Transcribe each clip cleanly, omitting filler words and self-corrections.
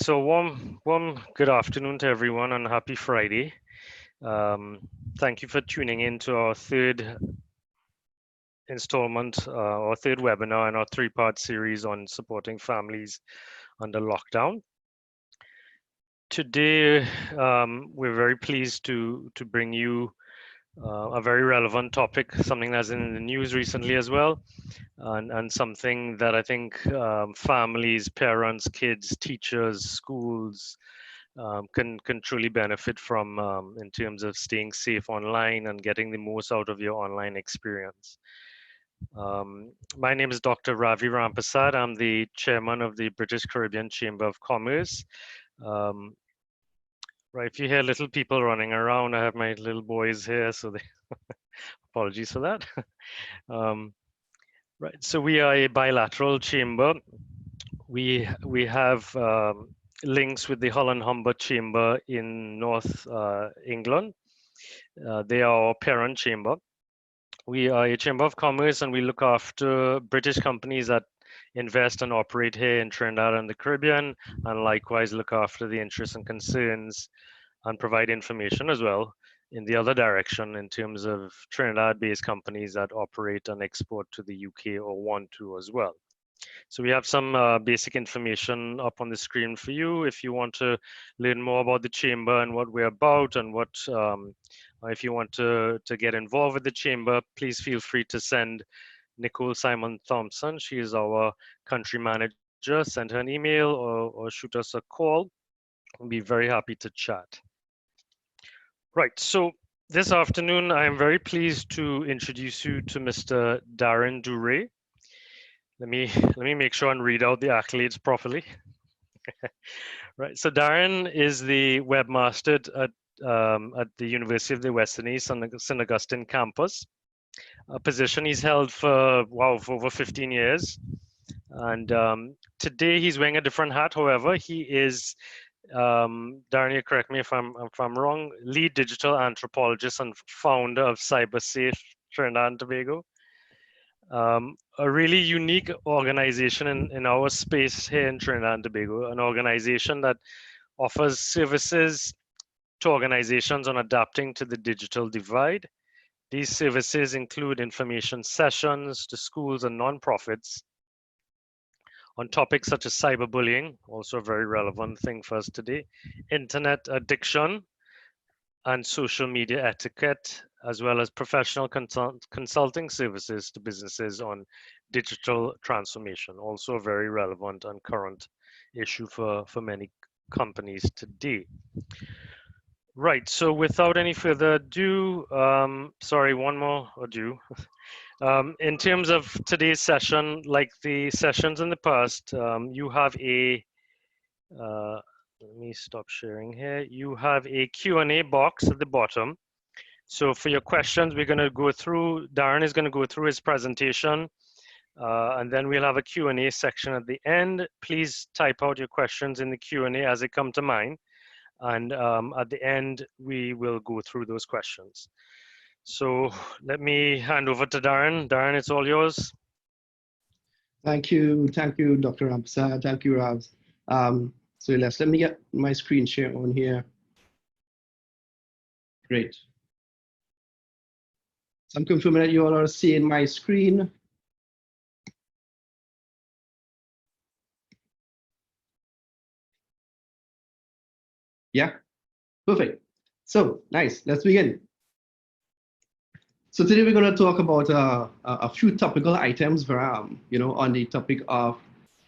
So warm good afternoon to everyone and happy Friday. Thank you for tuning in to our third installment, our third webinar in our three-part series on supporting families under lockdown. Today, we're very pleased to bring you a very relevant topic, something that's in the news recently as well, and something that I think families, parents, kids, teachers, schools can truly benefit from in terms of staying safe online and getting the most out of your online experience. My name is Dr. Ravi Rampasad. I'm the chairman of the British Caribbean Chamber of Commerce. Um, right, if you hear little people running around, I have my little boys here, so they apologies for that. Right, so we are a bilateral chamber. We have links with the Hull and Humber Chamber in North England. They are our parent chamber. We are a chamber of commerce and we look after British companies that invest and operate here in Trinidad and the Caribbean, and likewise look after the interests and concerns and provide information as well in the other direction in terms of Trinidad-based companies that operate and export to the UK or want to as well. So we have some basic information up on the screen for you if you want to learn more about the chamber and what we're about, and what if you want to get involved with the chamber, please feel free to send Nicole Simon Thompson. She is our country manager. Send her an email or shoot us a call. We'll be very happy to chat. Right, so this afternoon, I am very pleased to introduce you to Mr. Darren Dure. Let me make sure and read out the accolades properly. Right, so Darren is the webmaster at the University of the Western East on the St. Augustine campus, a position he's held for over 15 years. And today he's wearing a different hat. However, he is Darren, you correct me if I'm wrong, lead digital anthropologist and founder of CyberSafe Trinidad and Tobago. A really unique organization in our space here in Trinidad and Tobago, an organization that offers services to organizations on adapting to the digital divide. These services include information sessions to schools and nonprofits on topics such as cyberbullying, also a very relevant thing for us today, internet addiction, and social media etiquette, as well as professional consulting services to businesses on digital transformation, also a very relevant and current issue for many companies today. Right, so without any further ado, sorry, one more ado. In terms of today's session, like the sessions in the past, you have a, let me stop sharing here. You have a Q&A box at the bottom. So for your questions, we're gonna go through, Darren is gonna go through his presentation, and then we'll have a Q&A section at the end. Please type out your questions in the Q&A as they come to mind. And at the end, we will go through those questions. So let me hand over to Darren. Darren, it's all yours. Thank you, Dr. Rampasad. Thank you, Rav. So let me get my screen share on here. Great. So I'm confirming that you all are seeing my screen. Yeah, perfect. So nice, let's begin. So today we're going to talk about a few topical items for, on the topic of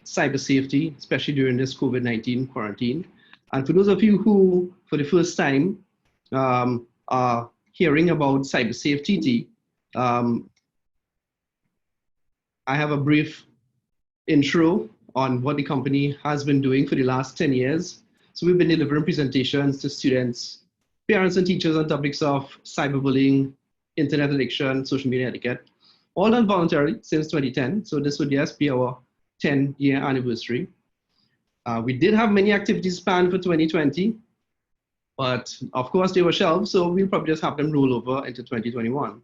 cyber safety, especially during this COVID-19 quarantine. And for those of you who, for the first time, are hearing about cyber safety, I have a brief intro on what the company has been doing for the last 10 years. So we've been delivering presentations to students, parents, and teachers on topics of cyberbullying, internet addiction, social media etiquette, all done voluntarily since 2010. So this would just be our 10-year anniversary. We did have many activities planned for 2020, but of course they were shelved, so we'll probably just have them roll over into 2021.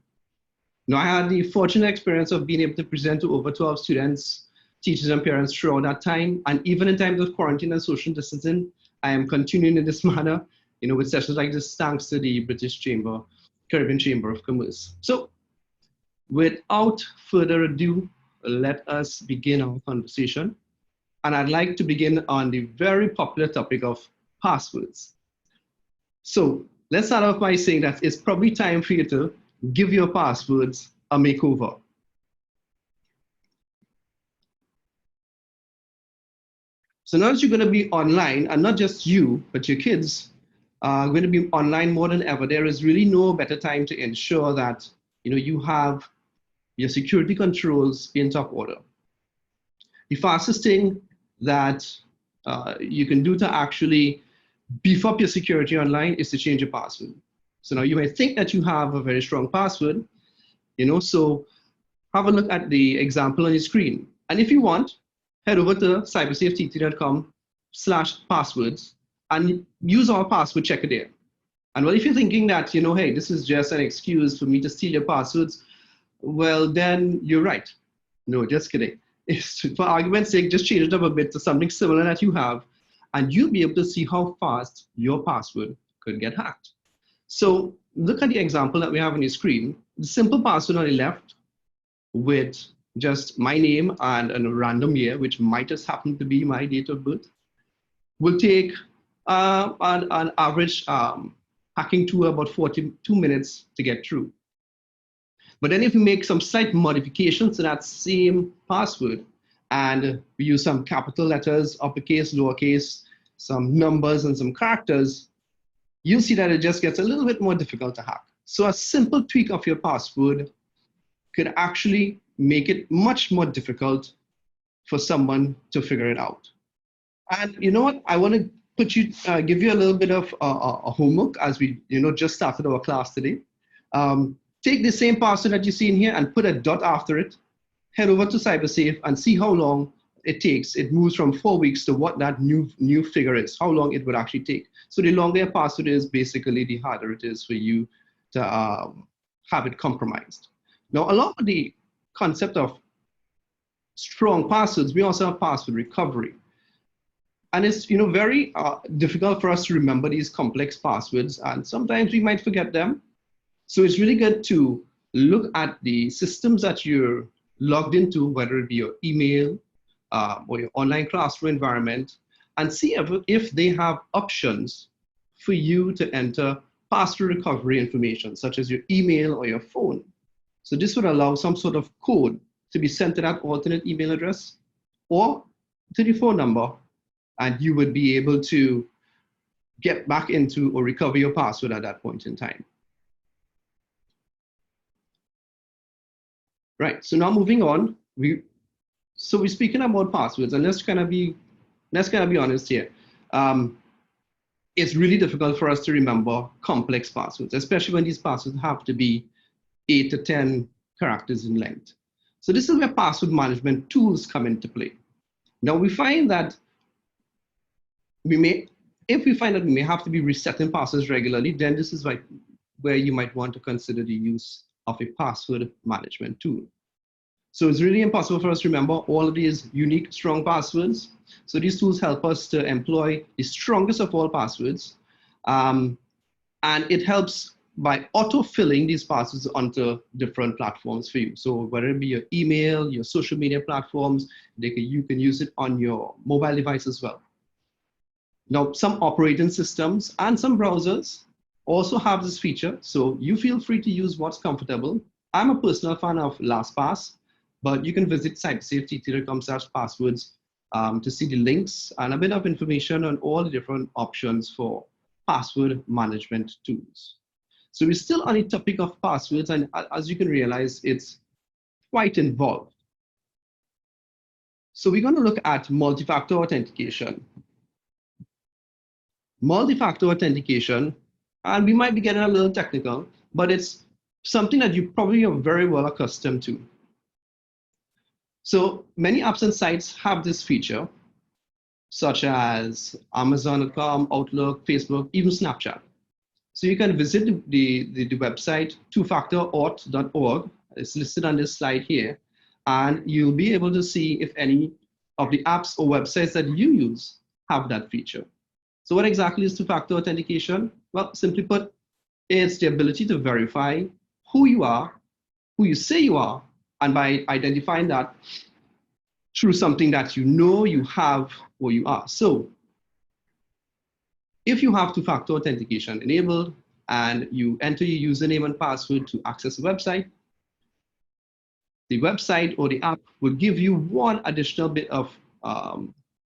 Now, I had the fortunate experience of being able to present to over 12 students teachers and parents throughout that time. And even in times of quarantine and social distancing, I am continuing in this manner, with sessions like this, thanks to the Caribbean Chamber of Commerce. So without further ado, let us begin our conversation. And I'd like to begin on the very popular topic of passwords. So let's start off by saying that it's probably time for you to give your passwords a makeover. So now that you're going to be online, and not just you, but your kids are going to be online more than ever, there is really no better time to ensure that you have your security controls in top order. The fastest thing that you can do to actually beef up your security online is to change your password. So now you might think that you have a very strong password, so have a look at the example on your screen. And if you want, head over to cybersafeTT.com/passwords and use our password checker there. And well, if you're thinking that, hey, this is just an excuse for me to steal your passwords, well, then you're right. No, just kidding. For argument's sake, just change it up a bit to something similar that you have, and you'll be able to see how fast your password could get hacked. So look at the example that we have on your screen. The simple password on the left with just my name and a random year, which might just happen to be my date of birth, will take an average hacking tool about 42 minutes to get through. But then if we make some slight modifications to that same password, and we use some capital letters, uppercase, lowercase, some numbers and some characters, you'll see that it just gets a little bit more difficult to hack. So a simple tweak of your password could actually make it much more difficult for someone to figure it out. And you know what? I want to give you a little bit of a homework as we just started our class today. Take the same password that you see in here and put a dot after it. Head over to CyberSafe and see how long it takes. It moves from 4 weeks to what that new figure is, how long it would actually take. So the longer your password is, basically the harder it is for you to have it compromised. Now, along with the concept of strong passwords, we also have password recovery. And it's very difficult for us to remember these complex passwords, and sometimes we might forget them. So it's really good to look at the systems that you're logged into, whether it be your email or your online classroom environment, and see if they have options for you to enter password recovery information, such as your email or your phone. So this would allow some sort of code to be sent to that alternate email address or to the phone number, and you would be able to get back into or recover your password at that point in time. Right, so now moving on, we're speaking about passwords, and let's kind of be honest here. It's really difficult for us to remember complex passwords, especially when these passwords have to be 8 to 10 characters in length. So this is where password management tools come into play. Now we find that if we find that we may have to be resetting passwords regularly, then this is where you might want to consider the use of a password management tool. So it's really impossible for us to remember all of these unique, strong passwords. So these tools help us to employ the strongest of all passwords. And it helps by auto-filling these passwords onto different platforms for you. So whether it be your email, your social media platforms, you can use it on your mobile device as well. Now, some operating systems and some browsers also have this feature, so you feel free to use what's comfortable. I'm a personal fan of LastPass, but you can visit cybersafeTT.com/passwords to see the links and a bit of information on all the different options for password management tools. So we're still on the topic of passwords, and as you can realize, it's quite involved. So we're going to look at multi-factor authentication. Multi-factor authentication, and we might be getting a little technical, but it's something that you probably are very well accustomed to. So many apps and sites have this feature, such as Amazon.com, Outlook, Facebook, even Snapchat. So you can visit the website twofactorauth.org. It's listed on this slide here. and you'll be able to see if any of the apps or websites that you use have that feature. So what exactly is two-factor authentication? Well, simply put, it's the ability to verify who you are, who you say you are, and by identifying that through something that you know you have or you are. So if you have two-factor authentication enabled and you enter your username and password to access a website, the website or the app will give you one additional bit of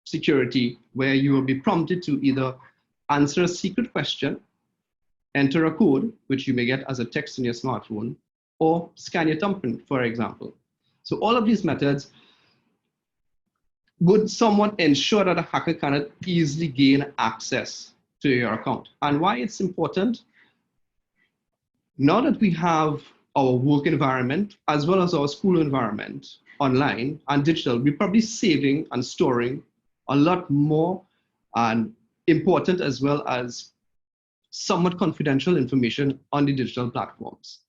security where you will be prompted to either answer a secret question, enter a code, which you may get as a text in your smartphone, or scan your thumbprint, for example. So all of these methods would somewhat ensure that a hacker cannot easily gain access to your account. And why it's important? Now that we have our work environment as well as our school environment online and digital, we're probably saving and storing a lot more and important as well as somewhat confidential information on the digital platforms.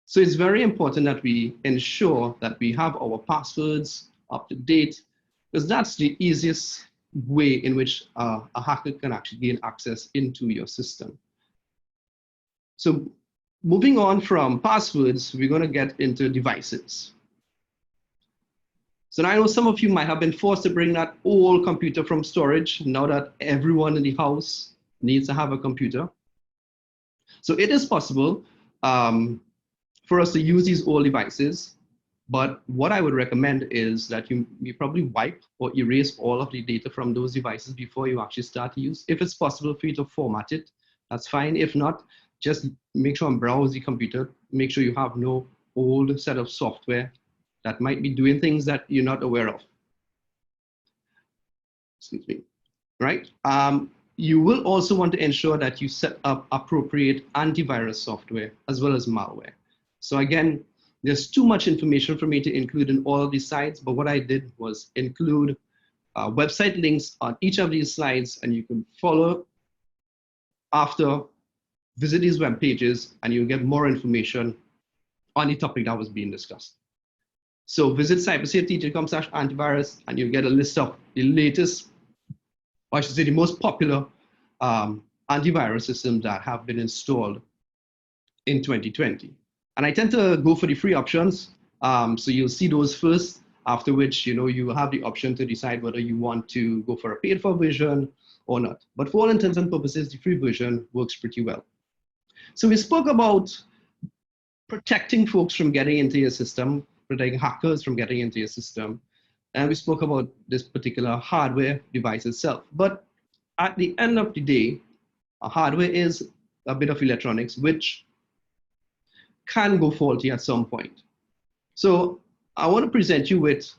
So it's very important that we ensure that we have our passwords up to date, because that's the easiest way in which a hacker can actually gain access into your system. So moving on from passwords, we're going to get into devices. So now I know some of you might have been forced to bring that old computer from storage now that everyone in the house needs to have a computer. So it is possible for us to use these old devices, but what I would recommend is that you probably wipe or erase all of the data from those devices before you actually start to use. If it's possible for you to format it, that's fine. If not, just make sure and browse the computer. Make sure you have no old set of software that might be doing things that you're not aware of. Excuse me, right? You will also want to ensure that you set up appropriate antivirus software as well as malware. So again, there's too much information for me to include in all of these sites, but what I did was include website links on each of these slides, and you can follow after, visit these web pages, and you'll get more information on the topic that was being discussed. So visit cybersafety.com/antivirus, and you'll get a list of the latest, or I should say the most popular antivirus systems that have been installed in 2020. And I tend to go for the free options. So you'll see those first, after which you will have the option to decide whether you want to go for a paid for version or not. But for all intents and purposes, the free version works pretty well. So we spoke about protecting folks from getting into your system, protecting hackers from getting into your system. And we spoke about this particular hardware device itself. But at the end of the day, hardware is a bit of electronics, which can go faulty at some point. So I want to present you with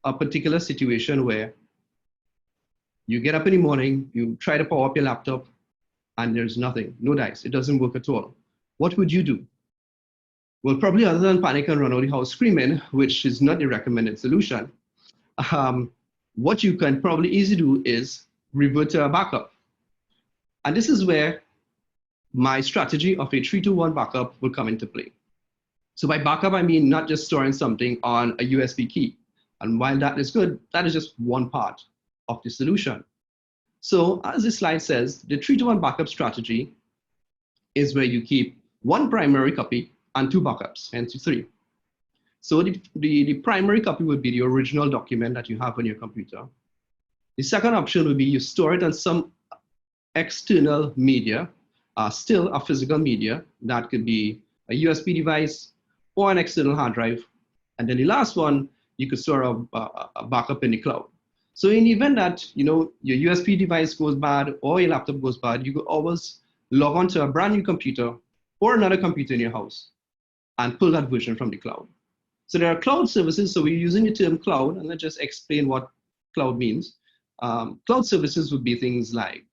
a particular situation where you get up in the morning, you try to power up your laptop, and there's nothing, no dice, it doesn't work at all. What would you do? Well, probably other than panic and run out of the house screaming, which is not the recommended solution, what you can probably easily do is revert to a backup. And this is where my strategy of a 3-2-1 backup will come into play. So by backup, I mean not just storing something on a USB key. And while that is good, that is just one part of the solution. So as this slide says, the 3-2-1 backup strategy is where you keep one primary copy and 2 backups, hence 3. So the primary copy would be the original document that you have on your computer. The second option would be you store it on some external media, still a physical media. That could be a USB device or an external hard drive. And then the last one, you could store a backup in the cloud. So in the event that your USB device goes bad or your laptop goes bad, you could always log on to a brand new computer or another computer in your house and pull that version from the cloud. So there are cloud services. So we're using the term cloud, and let's just explain what cloud means. Cloud services would be things like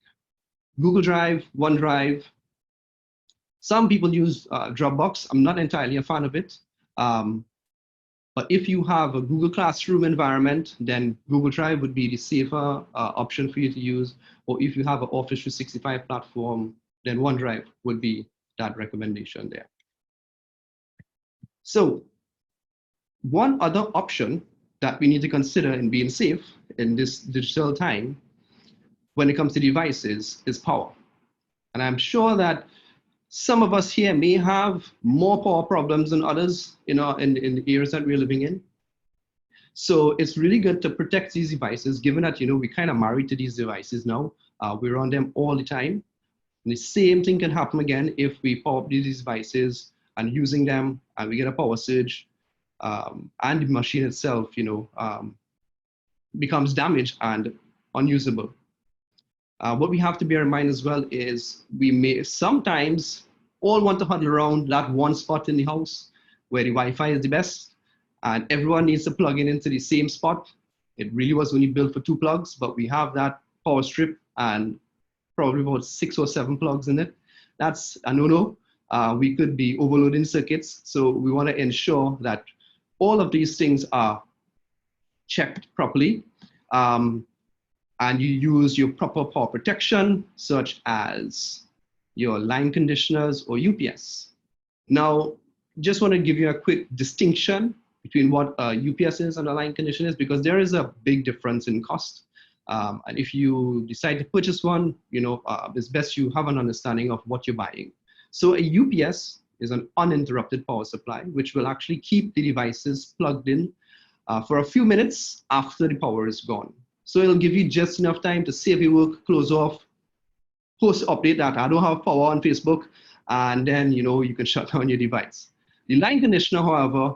Google Drive, OneDrive. Some people use Dropbox. I'm not entirely a fan of it. But if you have a Google Classroom environment, then Google Drive would be the safer option for you to use. Or if you have an Office 365 platform, then OneDrive would be that recommendation there. So One other option that we need to consider in being safe in this digital time when it comes to devices is power. And I'm sure that some of us here may have more power problems than others, in the areas that we're living in. So it's really good to protect these devices, given that, we kind of married to these devices now. We're on them all the time. And the same thing can happen again if we power up these devices and using them and we get a power surge, and the machine itself, becomes damaged and unusable. What we have to bear in mind as well is we may sometimes all want to huddle around that one spot in the house where the Wi-Fi is the best, and everyone needs to plug in into the same spot. It really was only built for 2 plugs, but we have that power strip and probably about 6 or 7 plugs in it. That's a no-no. We could be overloading circuits, so we want to ensure that all of these things are checked properly. And you use your proper power protection, such as your line conditioners or UPS. Now, just want to give you a quick distinction between what a UPS is and a line conditioner is, because there is a big difference in cost. And if you decide to purchase one, it's best you have an understanding of what you're buying. So a UPS is an uninterrupted power supply, which will actually keep the devices plugged in for a few minutes after the power is gone. So it'll give you just enough time to save your work, close off, post update that I don't have power on Facebook, and then you can shut down your device. The line conditioner, however,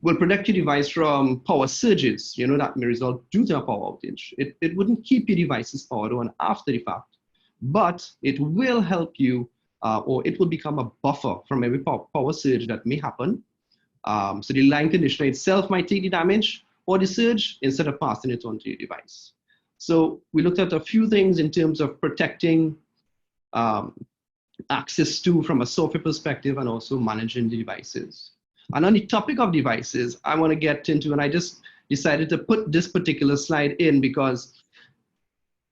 will protect your device from power surges, that may result due to a power outage. It wouldn't keep your devices powered on after the fact, but it will help you, or it will become a buffer from every power surge that may happen. So the line conditioner itself might take the damage or the surge instead of passing it on to your device. So we looked at a few things in terms of protecting access to from a software perspective and also managing the devices. And on the topic of devices, I want to get into, and I just decided to put this particular slide in because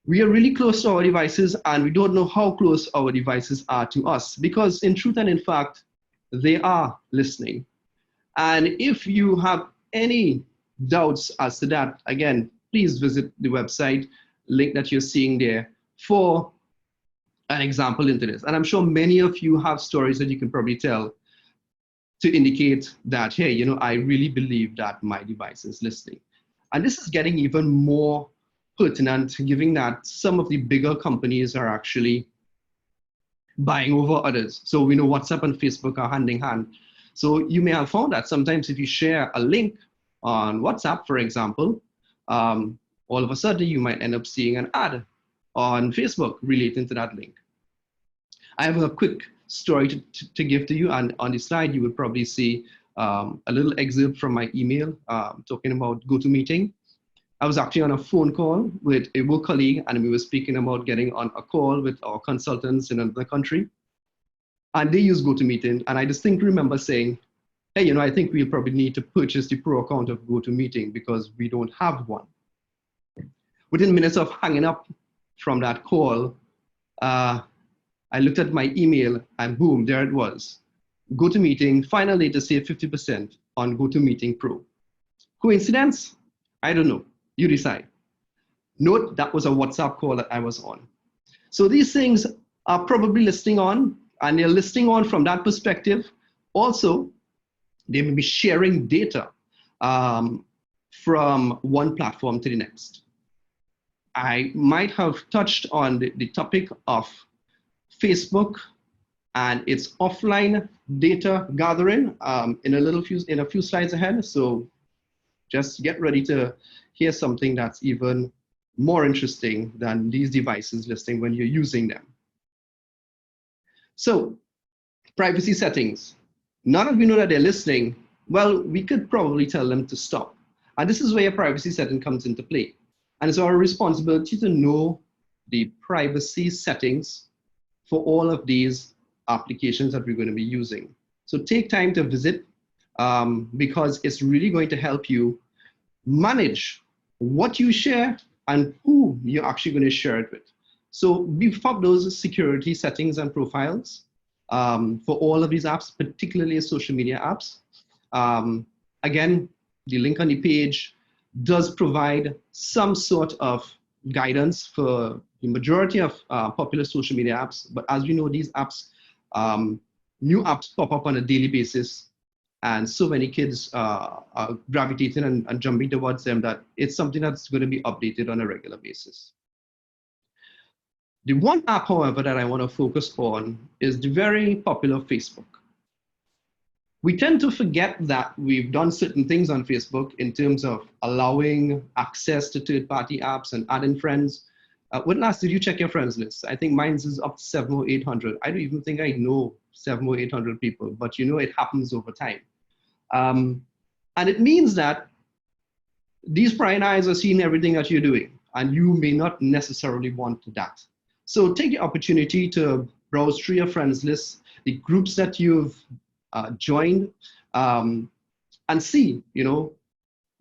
we are really close to our devices and we don't know how close our devices are to us, because in truth and in fact, they are listening. And if you have any doubts as to that, again, please visit the website link that you're seeing there for an example into this. And I'm sure many of you have stories that you can probably tell to indicate that, hey, I really believe that my device is listening. And this is getting even more pertinent, given that some of the bigger companies are actually buying over others. So we know WhatsApp and Facebook are hand in hand. So you may have found that sometimes if you share a link on WhatsApp, for example, all of a sudden you might end up seeing an ad on Facebook relating to that link. I have a quick story to give to you, and on the slide you will probably see a little excerpt from my email talking about GoToMeeting. I was actually on a phone call with a work colleague, and we were speaking about getting on a call with our consultants in another country. And they use GoToMeeting, and I distinctly remember saying, hey, I think we'll probably need to purchase the pro account of GoToMeeting because we don't have one. Within minutes of hanging up from that call, I looked at my email and boom, there it was. GoToMeeting, finally to save 50% on GoToMeeting Pro. Coincidence? I don't know. You decide. Note that was a WhatsApp call that I was on. So these things are probably listening on, and they're listening on from that perspective. Also, they may be sharing data from one platform to the next. I might have touched on the topic of Facebook and its offline data gathering in a few slides ahead. So just get ready to hear something that's even more interesting than these devices listening when you're using them. So privacy settings. Now that we know that they're listening, well, we could probably tell them to stop. And this is where your privacy setting comes into play. And it's our responsibility to know the privacy settings for all of these applications that we're going to be using. So take time to visit because it's really going to help you manage what you share and who you're actually going to share it with. So beef up those security settings and profiles for all of these apps, particularly social media apps. Again, the link on the page does provide some sort of guidance for the majority of popular social media apps. But as we know, these apps, new apps pop up on a daily basis. And so many kids are gravitating and jumping towards them that it's something that's going to be updated on a regular basis. The one app, however, that I want to focus on is the very popular Facebook. We tend to forget that we've done certain things on Facebook in terms of allowing access to third-party apps and adding friends. When last did you check your friends list? I think mine's is up to 700 or 800. I don't even think I know 700 or 800 people, but you know it happens over time. And it means that these prying eyes are seeing everything that you're doing, and you may not necessarily want that. So take the opportunity to browse through your friends list, the groups that you've joined, and see,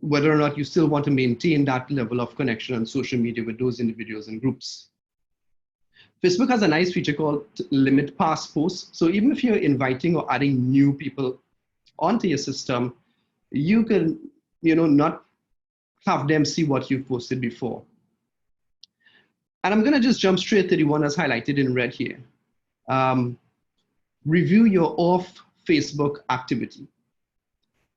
whether or not you still want to maintain that level of connection on social media with those individuals and groups. Facebook has a nice feature called limit past posts. So even if you're inviting or adding new people onto your system, you can, not have them see what you've posted before. And I'm going to just jump straight to the one that's highlighted in red here. Review your off Facebook activity.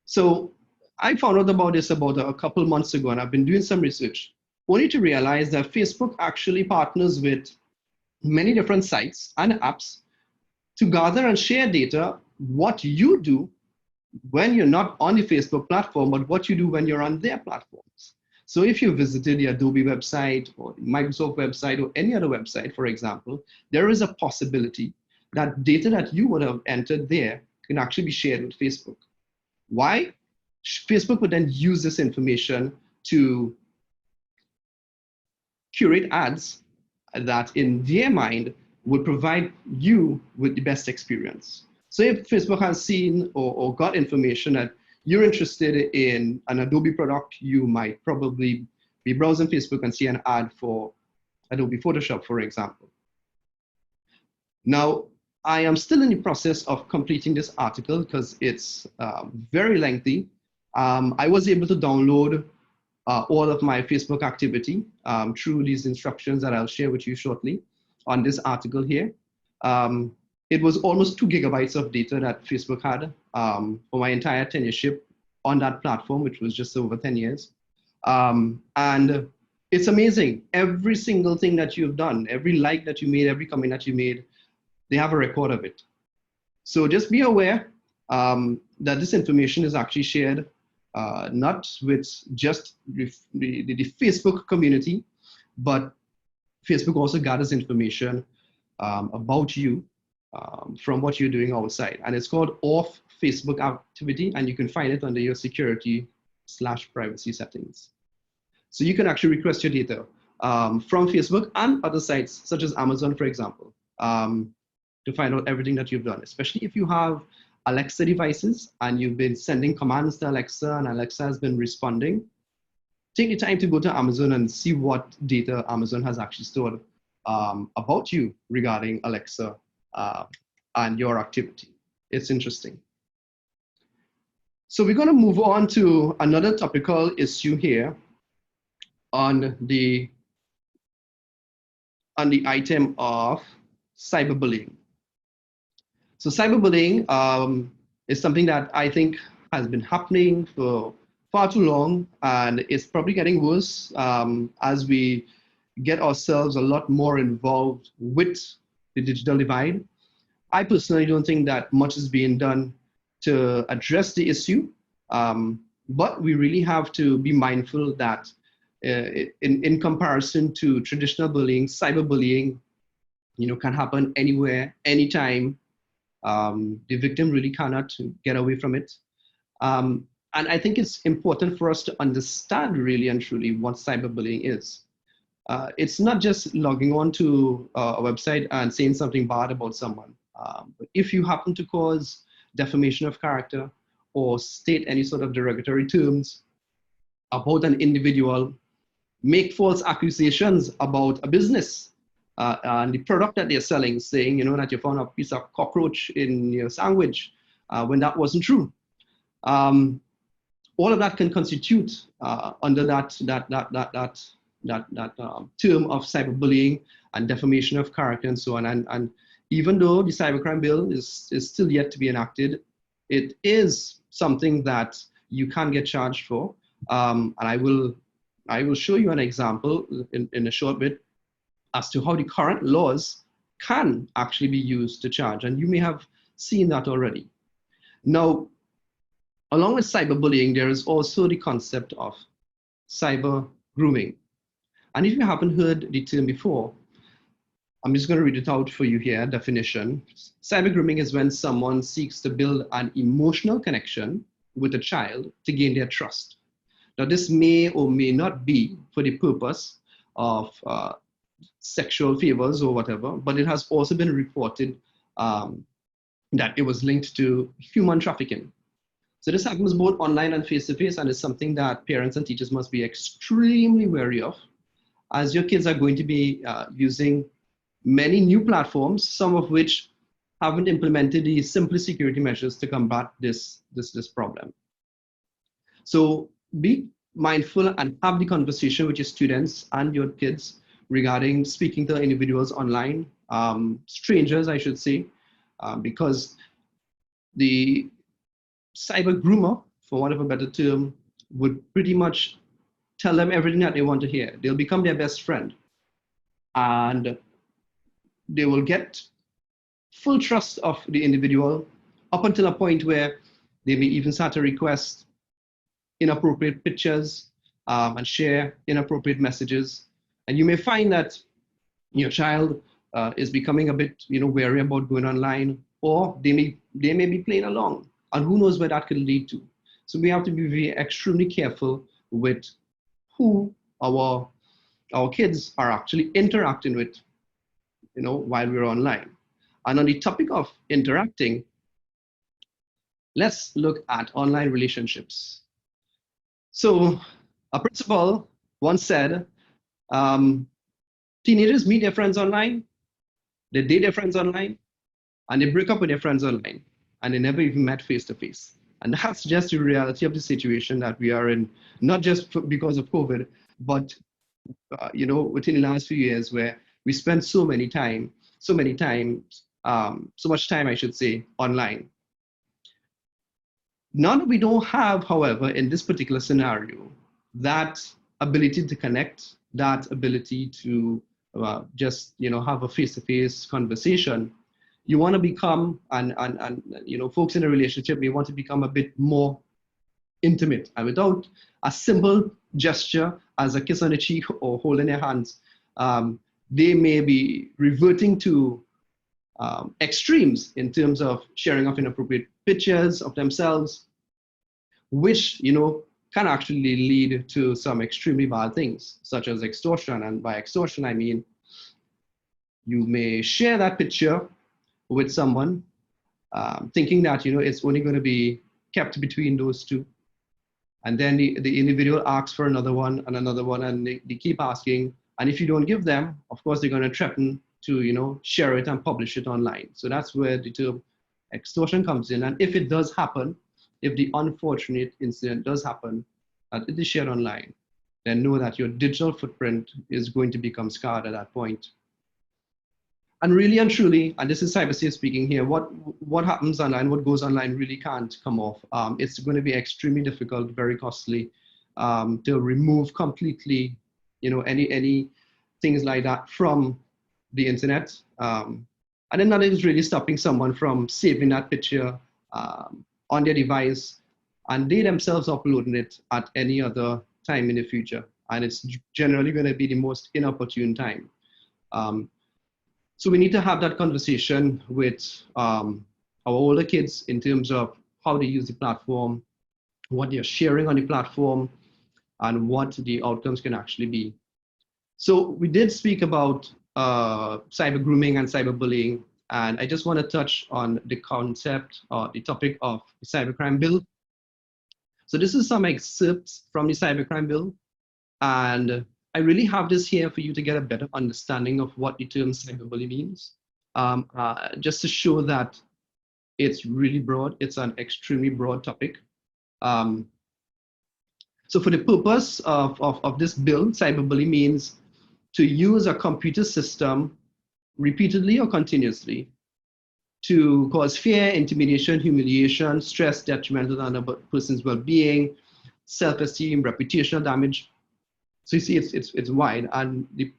So I found out about this about a couple months ago, and I've been doing some research, only to realize that Facebook actually partners with many different sites and apps to gather and share data, what you do when you're not on the Facebook platform, but what you do when you're on their platforms. So if you visited the Adobe website or the Microsoft website or any other website, for example, there is a possibility that data that you would have entered there can actually be shared with Facebook. Why? Facebook would then use this information to curate ads that in their mind would provide you with the best experience. So if Facebook has seen or got information that you're interested in an Adobe product, you might probably be browsing Facebook and see an ad for Adobe Photoshop, for example. Now, I am still in the process of completing this article because it's very lengthy. I was able to download all of my Facebook activity through these instructions that I'll share with you shortly on this article here. It was almost 2 gigabytes of data that Facebook had for my entire tenureship on that platform, which was just over 10 years. And it's amazing. Every single thing that you've done, every like that you made, every comment that you made, they have a record of it. So just be aware that this information is actually shared not with just the Facebook community, but Facebook also gathers information about you from what you're doing outside. And it's called off Facebook activity, and you can find it under your security/privacy settings. So you can actually request your data from Facebook and other sites such as Amazon, for example, to find out everything that you've done, especially if you have Alexa devices and you've been sending commands to Alexa and Alexa has been responding. Take the time to go to Amazon and see what data Amazon has actually stored about you regarding Alexa and your activity. It's interesting. So we're going to move on to another topical issue here on the item of cyberbullying. So cyberbullying is something that I think has been happening for far too long, and it's probably getting worse as we get ourselves a lot more involved with the digital divide. I personally don't think that much is being done to address the issue, but we really have to be mindful that in comparison to traditional bullying, cyberbullying, can happen anywhere, anytime. The victim really cannot get away from it. And I think it's important for us to understand really and truly what cyberbullying is. It's not just logging on to a website and saying something bad about someone. But if you happen to cause defamation of character or state any sort of derogatory terms about an individual, make false accusations about a business and the product that they're selling, saying, that you found a piece of cockroach in your sandwich when that wasn't true. all of that can constitute under that term of cyberbullying and defamation of character and so on. And even though the cybercrime bill is still yet to be enacted, it is something that you can get charged for. And I will show you an example in a short bit as to how the current laws can actually be used to charge. And you may have seen that already. Now, along with cyberbullying, there is also the concept of cyber grooming. And if you haven't heard the term before, I'm just going to read it out for you here, definition. Cyber grooming is when someone seeks to build an emotional connection with a child to gain their trust. Now, this may or may not be for the purpose of sexual favors or whatever, but it has also been reported that it was linked to human trafficking. So this happens both online and face-to-face, and it's something that parents and teachers must be extremely wary of, as your kids are going to be using many new platforms, some of which haven't implemented the simple security measures to combat this problem. So be mindful and have the conversation with your students and your kids regarding speaking to individuals online, strangers, I should say, because the cyber groomer, for want of a better term, would pretty much tell them everything that they want to hear. They'll become their best friend, and they will get full trust of the individual up until a point where they may even start to request inappropriate pictures and share inappropriate messages. And you may find that your child is becoming a bit, wary about going online, or they may be playing along, and who knows where that could lead to. So we have to be very extremely careful with who our kids are actually interacting with, while we're online. And on the topic of interacting, let's look at online relationships. So a principal once said, teenagers meet their friends online, they date their friends online, and they break up with their friends online, and they never even met face to face. And that's just the reality of the situation that we are in, not just because of COVID, but within the last few years, where we spend so much time, I should say, online. Now that we don't have, however, in this particular scenario, that ability to connect, that ability to just have a face-to-face conversation, you want to become, and folks in a relationship may want to become a bit more intimate, and without a simple gesture as a kiss on the cheek or holding their hands, they may be reverting to extremes in terms of sharing of inappropriate pictures of themselves, which can actually lead to some extremely bad things, such as extortion. And by extortion, I mean you may share that picture with someone, thinking that it's only going to be kept between those two, and then the individual asks for another one and another one, and they keep asking. And if you don't give them, of course, they're going to threaten to share it and publish it online. So that's where the term extortion comes in. And if it does happen, if the unfortunate incident does happen, that it is shared online, then know that your digital footprint is going to become scarred at that point. And really and truly, and this is cybersafe speaking here, what happens online, what goes online really can't come off. It's going to be extremely difficult, very costly to remove completely, any things like that from the internet. And then nothing is really stopping someone from saving that picture on their device, and they themselves uploading it at any other time in the future. And it's generally going to be the most inopportune time. So we need to have that conversation with our older kids in terms of how they use the platform, what they're sharing on the platform, and what the outcomes can actually be. So we did speak about cyber grooming and cyberbullying, and I just want to touch on the concept or the topic of the cybercrime bill. So this is some excerpts from the cybercrime bill, and I really have this here for you to get a better understanding of what the term cyberbullying means, just to show that it's really broad. It's an extremely broad topic. So for the purpose of this bill, cyberbullying means to use a computer system repeatedly or continuously to cause fear, intimidation, humiliation, stress, detrimental to another person's well-being, self-esteem, reputational damage. So you see, it's wide, and the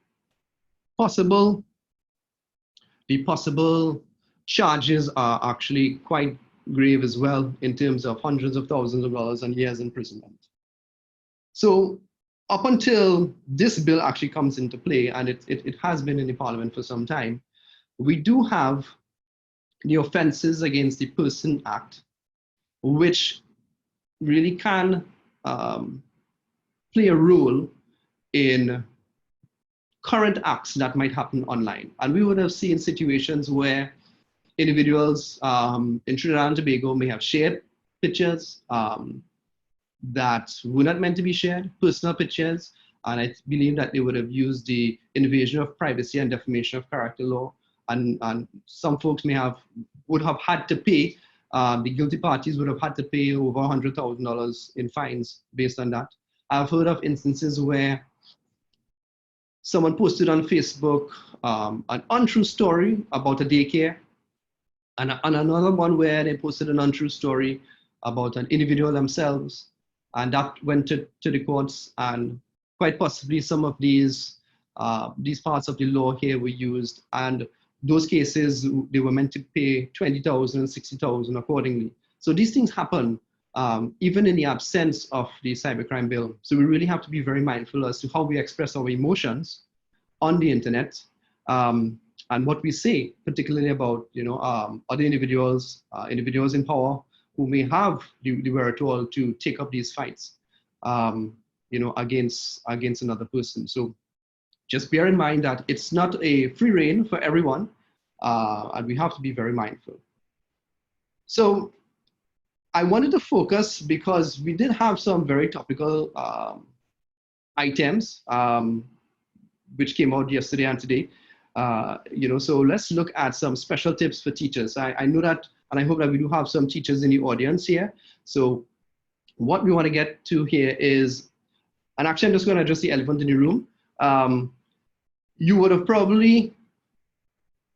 possible charges are actually quite grave as well, in terms of hundreds of thousands of dollars and years imprisonment. So up until this bill actually comes into play, and it has been in the parliament for some time, we do have the Offences Against the Person Act, which really can play a role in current acts that might happen online. And we would have seen situations where individuals in Trinidad and Tobago may have shared pictures that were not meant to be shared, personal pictures, and I believe that they would have used the invasion of privacy and defamation of character law, and some folks would have had to pay, the guilty parties would have had to pay over $100,000 in fines based on that. I've heard of instances where someone posted on Facebook an untrue story about a daycare, and another one where they posted an untrue story about an individual themselves, and that went to the courts, and quite possibly some of these parts of the law here were used, and those cases, they were meant to pay $20,000 and $60,000 accordingly. So these things happen even in the absence of the cybercrime bill. So we really have to be very mindful as to how we express our emotions on the internet, and what we say, particularly about other individuals in power who may have the wherewithal to take up these fights, against another person. So just bear in mind that it's not a free rein for everyone, and we have to be very mindful. So I wanted to focus, because we did have some very topical items which came out yesterday and today. So let's look at some special tips for teachers. I know that, and I hope that we do have some teachers in the audience here. So what we want to get to here is, and actually I'm just going to address the elephant in the room. You would have probably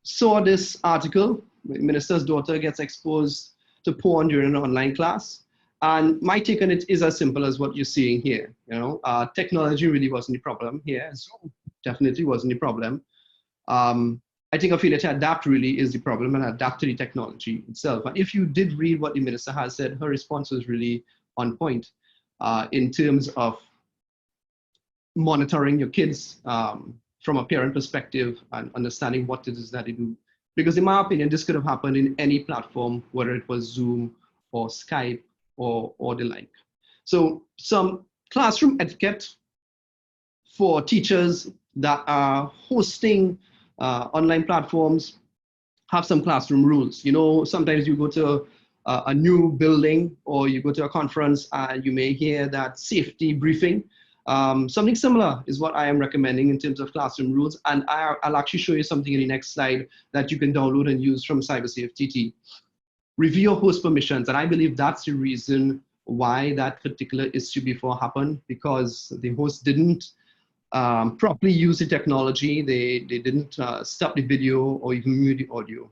saw this article, minister's daughter gets exposed to porn during an online class. And my take on it is as simple as what you're seeing here. Technology really wasn't the problem here. Zoom definitely wasn't the problem. I think a failure to adapt really is the problem, and adapt to the technology itself. And if you did read what the minister has said, her response was really on point in terms of monitoring your kids from a parent perspective and understanding what it is that they do. Because in my opinion, this could have happened in any platform, whether it was Zoom or Skype or the like. So some classroom etiquette for teachers that are hosting online platforms. Have some classroom rules. Sometimes you go to a new building, or you go to a conference and you may hear that safety briefing. Something similar is what I am recommending in terms of classroom rules. And I'll actually show you something in the next slide that you can download and use from CyberSafeTT. Review your host permissions. And I believe that's the reason why that particular issue before happened, because the host didn't properly use the technology. They didn't stop the video or even mute the audio.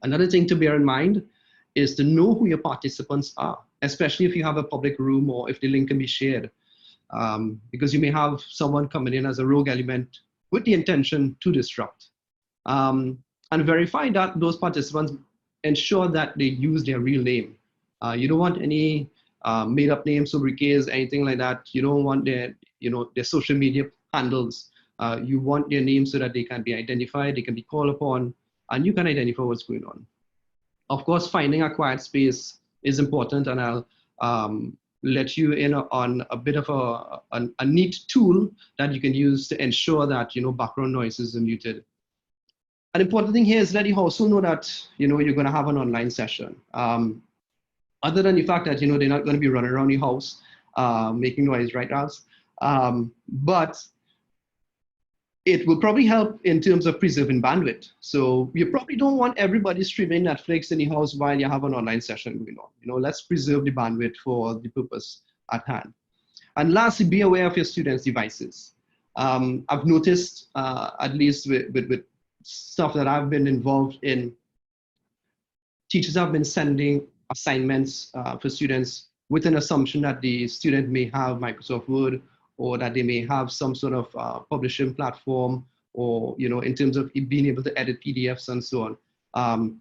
Another thing to bear in mind is to know who your participants are, especially if you have a public room or if the link can be shared. Because you may have someone coming in as a rogue element with the intention to disrupt. And verify that those participants ensure that they use their real name. You don't want any made up names, sobriquets, anything like that. You don't want their social media handles. You want their names so that they can be identified, they can be called upon, and you can identify what's going on. Of course, finding a quiet space is important, and I'll let you in on a bit of a neat tool that you can use to ensure that background noises are muted. An important thing here is that you also know that you're going to have an online session. Other than the fact that they're not going to be running around your house making noise, right, Raz? But it will probably help in terms of preserving bandwidth. So you probably don't want everybody streaming Netflix in the house while you have an online session going on. Let's preserve the bandwidth for the purpose at hand. And lastly, be aware of your students' devices. I've noticed, at least with stuff that I've been involved in, teachers have been sending assignments for students with an assumption that the student may have Microsoft Word, or that they may have some sort of publishing platform, or in terms of being able to edit PDFs and so on.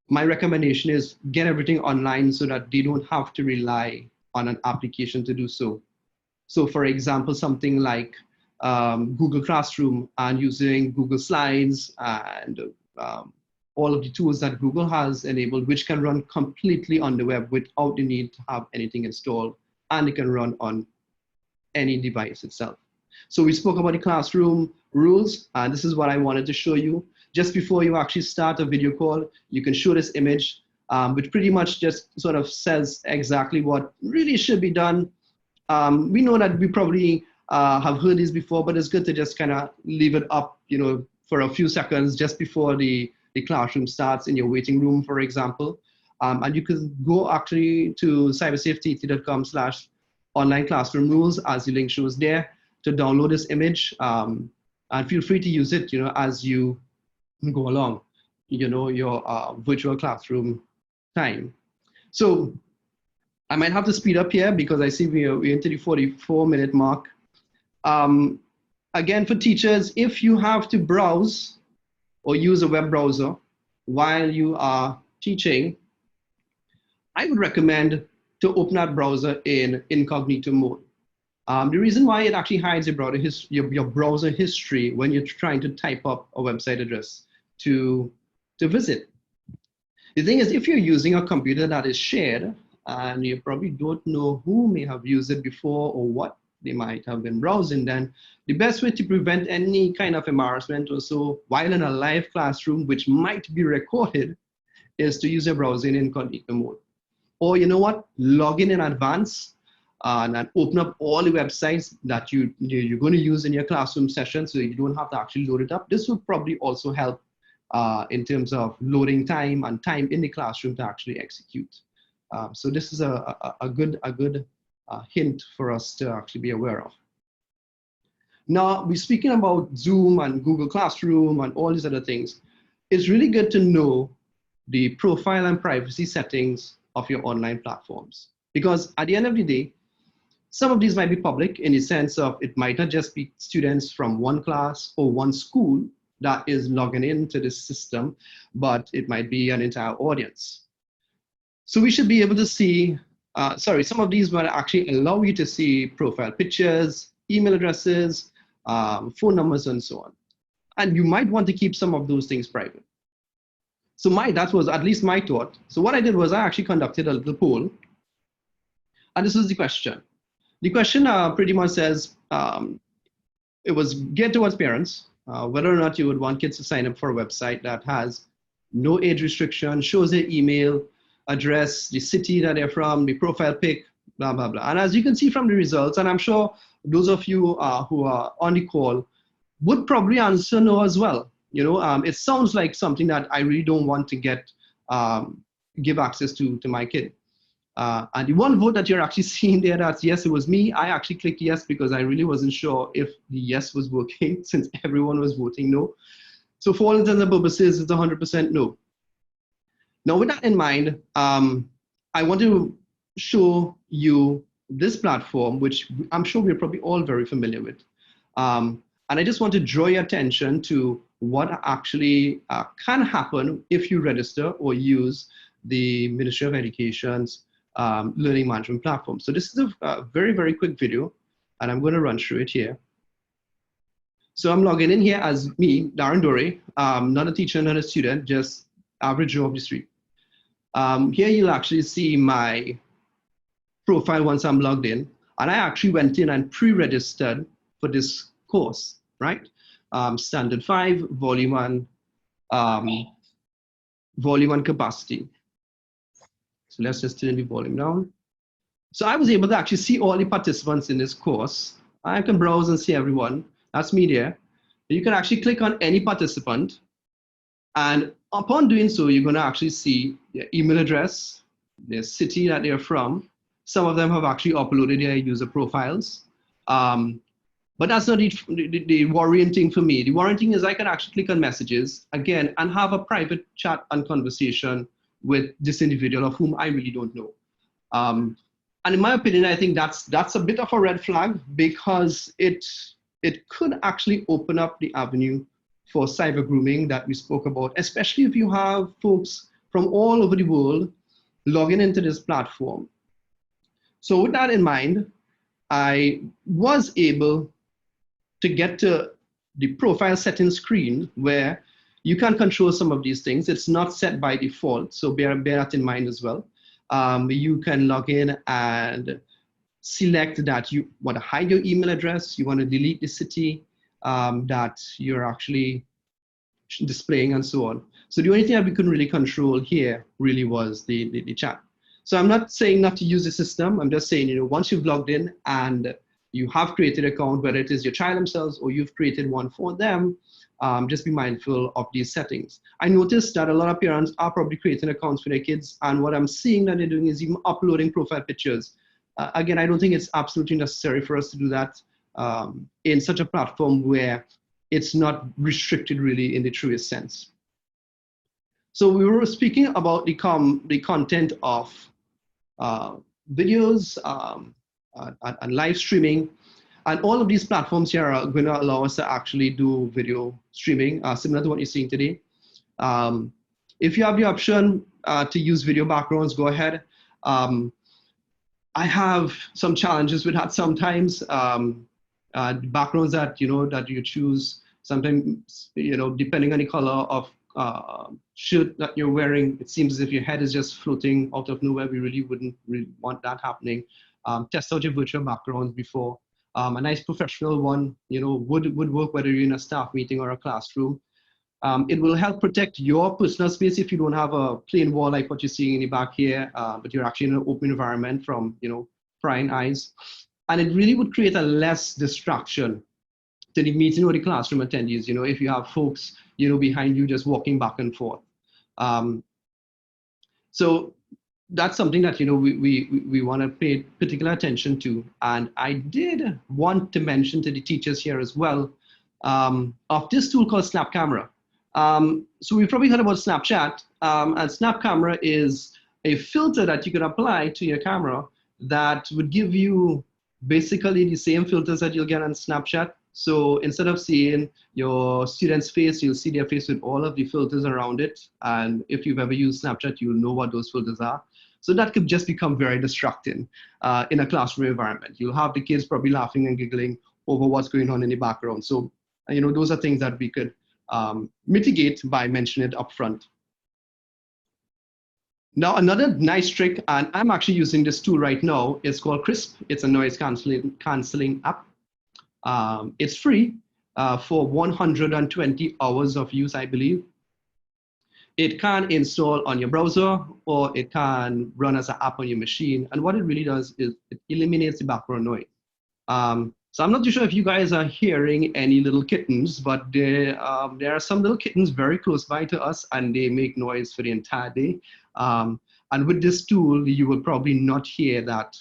My recommendation is get everything online so that they don't have to rely on an application to do so. So for example, something like Google Classroom and using Google Slides and all of the tools that Google has enabled, which can run completely on the web without the need to have anything installed, and it can run on any device itself. So we spoke about the classroom rules, and this is what I wanted to show you. Just before you actually start a video call, you can show this image, which pretty much just sort of says exactly what really should be done. We know that we probably have heard this before, but it's good to just kind of leave it up, for a few seconds just before the classroom starts in your waiting room, for example. And you can go actually to cybersafety.com/online classroom rules, as the link shows there, to download this image, and feel free to use it, as you go along, your virtual classroom time. So I might have to speed up here because I see we're into the 44-minute mark. Again, for teachers, if you have to browse or use a web browser while you are teaching, I would recommend to open that browser in incognito mode. The reason why it actually hides your browser history when you're trying to type up a website address to visit. The thing is, if you're using a computer that is shared and you probably don't know who may have used it before or what they might have been browsing, then the best way to prevent any kind of embarrassment or so while in a live classroom, which might be recorded, is to use your browser in incognito mode. Or you know what, log in advance and open up all the websites that you're going to use in your classroom session, so you don't have to actually load it up. This will probably also help in terms of loading time and time in the classroom to actually execute. So this is a good hint for us to actually be aware of. Now, we're speaking about Zoom and Google Classroom and all these other things. It's really good to know the profile and privacy settings of your online platforms, because at the end of the day, some of these might be public in the sense of it might not just be students from one class or one school that is logging into this system, but it might be an entire audience. So we should be able to see, some of these will actually allow you to see profile pictures, email addresses, phone numbers, and so on. And you might want to keep some of those things private. So that was at least my thought. So what I did was I actually conducted a little poll. And this is the question. The question pretty much says, it was geared towards parents, whether or not you would want kids to sign up for a website that has no age restriction, shows their email address, the city that they're from, the profile pic, blah, blah, blah. And as you can see from the results, and I'm sure those of you who are on the call would probably answer no as well. It sounds like something that I really don't want to give access to my kid. And the one vote that you're actually seeing there, that's yes, it was me. I actually clicked yes because I really wasn't sure if the yes was working since everyone was voting no. So for all intents and purposes, it's 100% no. Now with that in mind, I want to show you this platform, which I'm sure we're probably all very familiar with. And I just want to draw your attention to what actually can happen if you register or use the Ministry of Education's learning management platform. So this is a very, very quick video, and I'm going to run through it here. So I'm logging in here as me, Darren Dorey, not a teacher, not a student, just average Joe of the street. Here you'll actually see my profile once I'm logged in, and I actually went in and pre-registered for this course, right? Standard 5, volume 1 capacity. So let's just turn the volume down. So I was able to actually see all the participants in this course. I can browse and see everyone. That's me there. You can actually click on any participant. And upon doing so, you're going to actually see their email address, their city that they're from, Some of them have actually uploaded their user profiles. But that's not the worrying thing for me. The worrying thing is I can actually click on messages again and have a private chat and conversation with this individual of whom I really don't know. And in my opinion, I think that's a bit of a red flag, because it could actually open up the avenue for cyber grooming that we spoke about, especially if you have folks from all over the world logging into this platform. So with that in mind, I was able to get to the profile settings screen where you can control some of these things. It's not set by default, so bear that in mind as well. You can log in and select that you want to hide your email address, you want to delete the city that you're actually displaying, and so on. So the only thing that we couldn't really control here really was the chat. So I'm not saying not to use the system. I'm just saying, once you've logged in and you have created an account, whether it is your child themselves or you've created one for them, just be mindful of these settings. I noticed that a lot of parents are probably creating accounts for their kids, and what I'm seeing that they're doing is even uploading profile pictures. Again, I don't think it's absolutely necessary for us to do that in such a platform where it's not restricted really in the truest sense. So we were speaking about the content of videos and live streaming. And all of these platforms here are going to allow us to actually do video streaming, similar to what you're seeing today. If you have the option to use video backgrounds, go ahead. I have some challenges with that sometimes. Backgrounds that you choose, sometimes depending on the color of shirt that you're wearing, it seems as if your head is just floating out of nowhere. We really wouldn't really want that happening. Test out your virtual backgrounds before. A nice professional one, would work whether you're in a staff meeting or a classroom. It will help protect your personal space if you don't have a plain wall like what you're seeing in the back here, but you're actually in an open environment from prying eyes. And it really would create a less distraction to the meeting or the classroom attendees, if you have folks, behind you just walking back and forth. So that's something that, we want to pay particular attention to. And I did want to mention to the teachers here as well of this tool called Snap Camera. So we've probably heard about Snapchat, and Snap Camera is a filter that you can apply to your camera that would give you basically the same filters that you'll get on Snapchat. So instead of seeing your student's face, you'll see their face with all of the filters around it. And if you've ever used Snapchat, you'll know what those filters are. So that could just become very distracting in a classroom environment. You'll have the kids probably laughing and giggling over what's going on in the background. So, those are things that we could mitigate by mentioning it up front. Now, another nice trick, and I'm actually using this tool right now, is called Crisp. It's a noise canceling app. It's free for 120 hours of use, I believe. It can install on your browser, or it can run as an app on your machine. And what it really does is it eliminates the background noise. So I'm not too sure if you guys are hearing any little kittens, but there are some little kittens very close by to us, and they make noise for the entire day. And with this tool, you will probably not hear that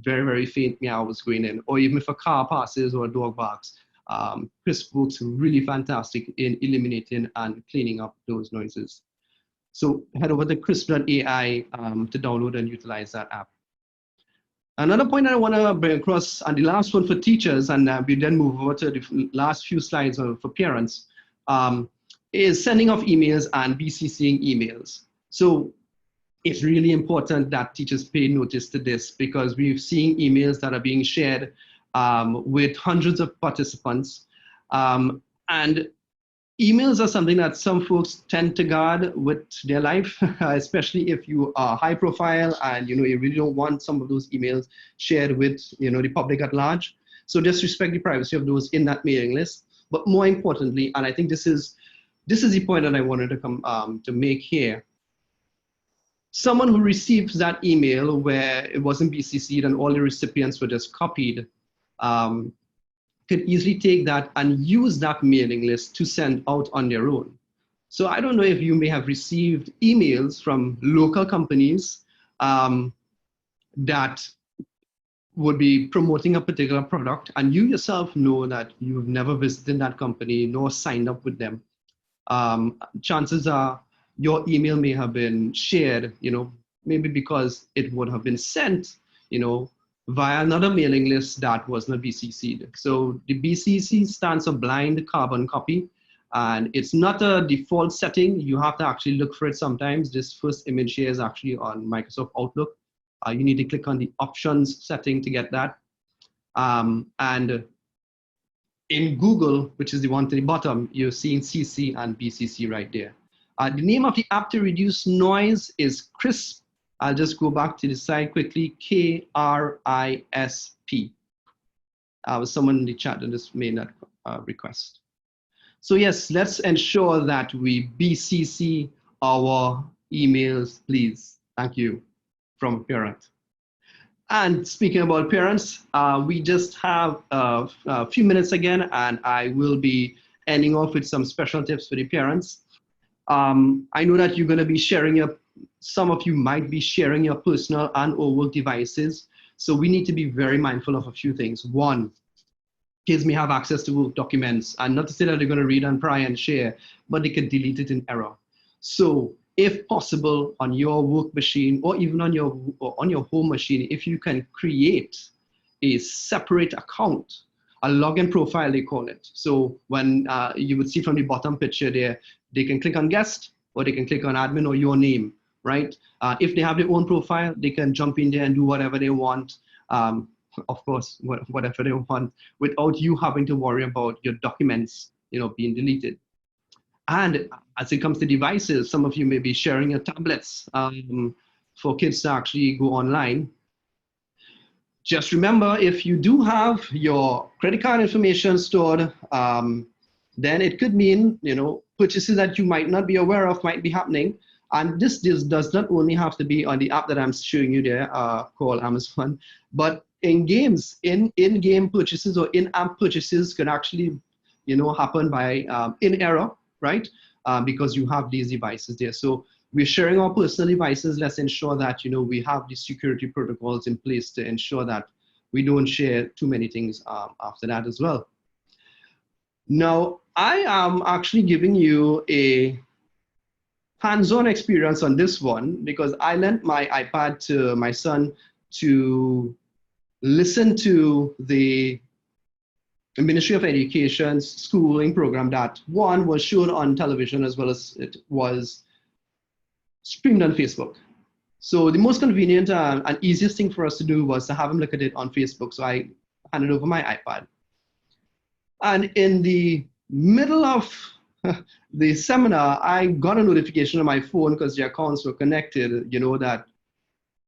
very, very faint meows going in, or even if a car passes or a dog barks. Crisp works really fantastic in eliminating and cleaning up those noises. So head over to crisp.ai to download and utilize that app. Another point that I want to bring across, and the last one for teachers, and we then move over to the last few slides for parents, is sending off emails and BCCing emails. So it's really important that teachers pay notice to this, because we've seen emails that are being shared with hundreds of participants. And emails are something that some folks tend to guard with their life, especially if you are high profile and you really don't want some of those emails shared with the public at large. So just respect the privacy of those in that mailing list. But more importantly, and I think this is the point that I wanted to come to make here. Someone who receives that email where it wasn't BCC'd and all the recipients were just copied could easily take that and use that mailing list to send out on their own. So I don't know if you may have received emails from local companies that would be promoting a particular product, and you yourself know that you've never visited that company nor signed up with them, chances are your email may have been shared, maybe because it would have been sent, via another mailing list that was not BCC'd. So the BCC stands for blind carbon copy, and it's not a default setting. You have to actually look for it sometimes. This first image here is actually on Microsoft Outlook. You need to click on the options setting to get that. And in Google, which is the one to the bottom, you're seeing CC and BCC right there. The name of the app to reduce noise is CRISP. I'll just go back to the side quickly, KRISP. Someone in the chat that just made that request. So yes, let's ensure that we BCC our emails, please. Thank you, from a parent. And speaking about parents, we just have a few minutes again, and I will be ending off with some special tips for the parents. I know that you're going to be sharing some of you might be sharing your personal and or work devices. So we need to be very mindful of a few things. One, kids may have access to work documents, and not to say that they're going to read and pry and share, but they can delete it in error. So if possible, on your work machine or even on your home machine, if you can create a separate account, a login profile they call it. So when you would see from the bottom picture there, they can click on guest, or they can click on admin or your name, right? If they have their own profile, they can jump in there and do whatever they want. Of course, whatever they want, without you having to worry about your documents, being deleted. And as it comes to devices, some of you may be sharing your tablets for kids to actually go online. Just remember, if you do have your credit card information stored, then it could mean, purchases that you might not be aware of might be happening. And this does not only have to be on the app that I'm showing you there, called Amazon, but in games, in-game purchases or in-app purchases can actually, happen by in error, right? Because you have these devices there. So we're sharing our personal devices. Let's ensure that, we have the security protocols in place to ensure that we don't share too many things after that as well. Now, I am actually giving you a hands-on experience on this one because I lent my iPad to my son to listen to the Ministry of Education's schooling program that one was shown on television as well as it was streamed on Facebook. So the most convenient and easiest thing for us to do was to have him look at it on Facebook. So I handed over my iPad. And in the middle of the seminar, I got a notification on my phone because the accounts were connected, that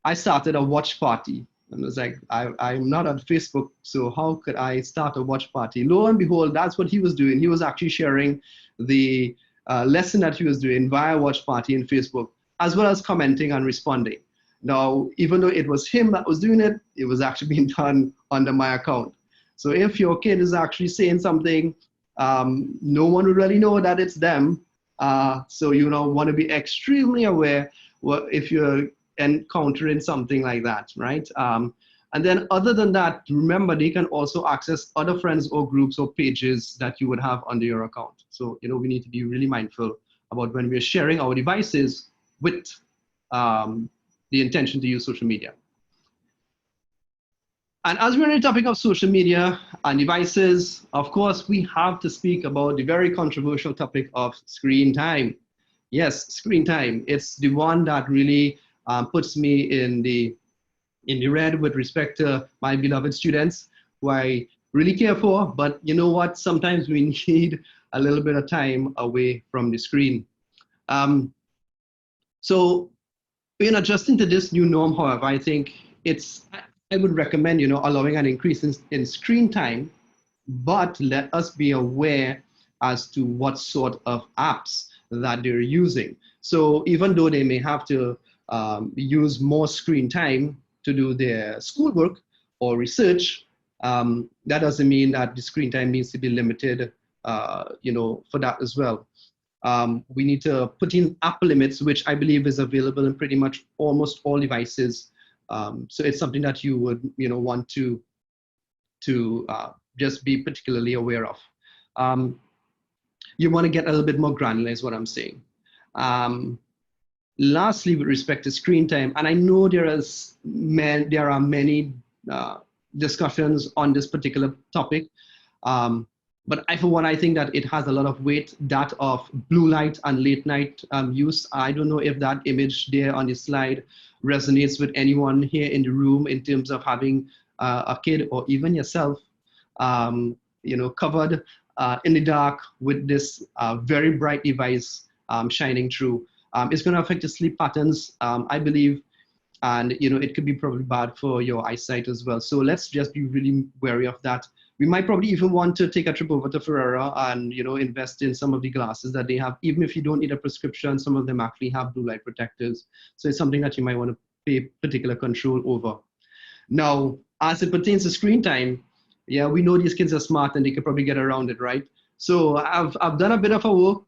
I started a watch party. And I was like, I'm not on Facebook, so how could I start a watch party? Lo and behold, that's what he was doing. He was actually sharing the lesson that he was doing via watch party in Facebook, as well as commenting and responding. Now, even though it was him that was doing it, it was actually being done under my account. So if your kid is actually saying something, no one would really know that it's them. So you want to be extremely aware if you're encountering something like that, right? And then other than that, remember, they can also access other friends or groups or pages that you would have under your account. So, we need to be really mindful about when we're sharing our devices with the intention to use social media. And as we're on the topic of social media and devices, of course, we have to speak about the very controversial topic of screen time. Yes, screen time. It's the one that really puts me in the red with respect to my beloved students who I really care for. But you know what? Sometimes we need a little bit of time away from the screen. So in adjusting to this new norm, however, I think I would recommend, allowing an increase in screen time, but let us be aware as to what sort of apps that they're using. So even though they may have to use more screen time to do their schoolwork or research, that doesn't mean that the screen time needs to be limited, for that as well. We need to put in app limits, which I believe is available in pretty much almost all devices So it's something that you would want to just be particularly aware of. You want to get a little bit more granular is what I'm saying. Lastly, with respect to screen time, and I know there are many discussions on this particular topic, but for one, I think that it has a lot of weight, that of blue light and late night use. I don't know if that image there on the slide resonates with anyone here in the room in terms of having a kid or even yourself, covered in the dark with this very bright device shining through. It's going to affect your sleep patterns, I believe, and it could be probably bad for your eyesight as well. So let's just be really wary of that. We might probably even want to take a trip over to Ferrera and invest in some of the glasses that they have. Even if you don't need a prescription, some of them actually have blue light protectors. So it's something that you might want to pay particular control over. Now, as it pertains to screen time, yeah, we know these kids are smart and they could probably get around it, right? So I've done a bit of a work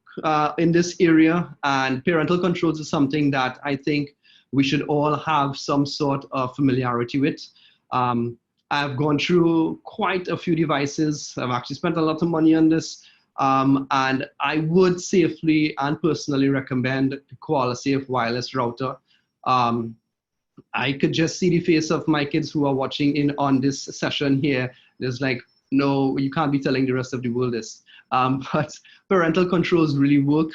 in this area, and parental controls is something that I think we should all have some sort of familiarity with. I've gone through quite a few devices. I've actually spent a lot of money on this. And I would safely and personally recommend the QualiSafe wireless router. I could just see the face of my kids who are watching in on this session here. There's like, no, you can't be telling the rest of the world this. But parental controls really work.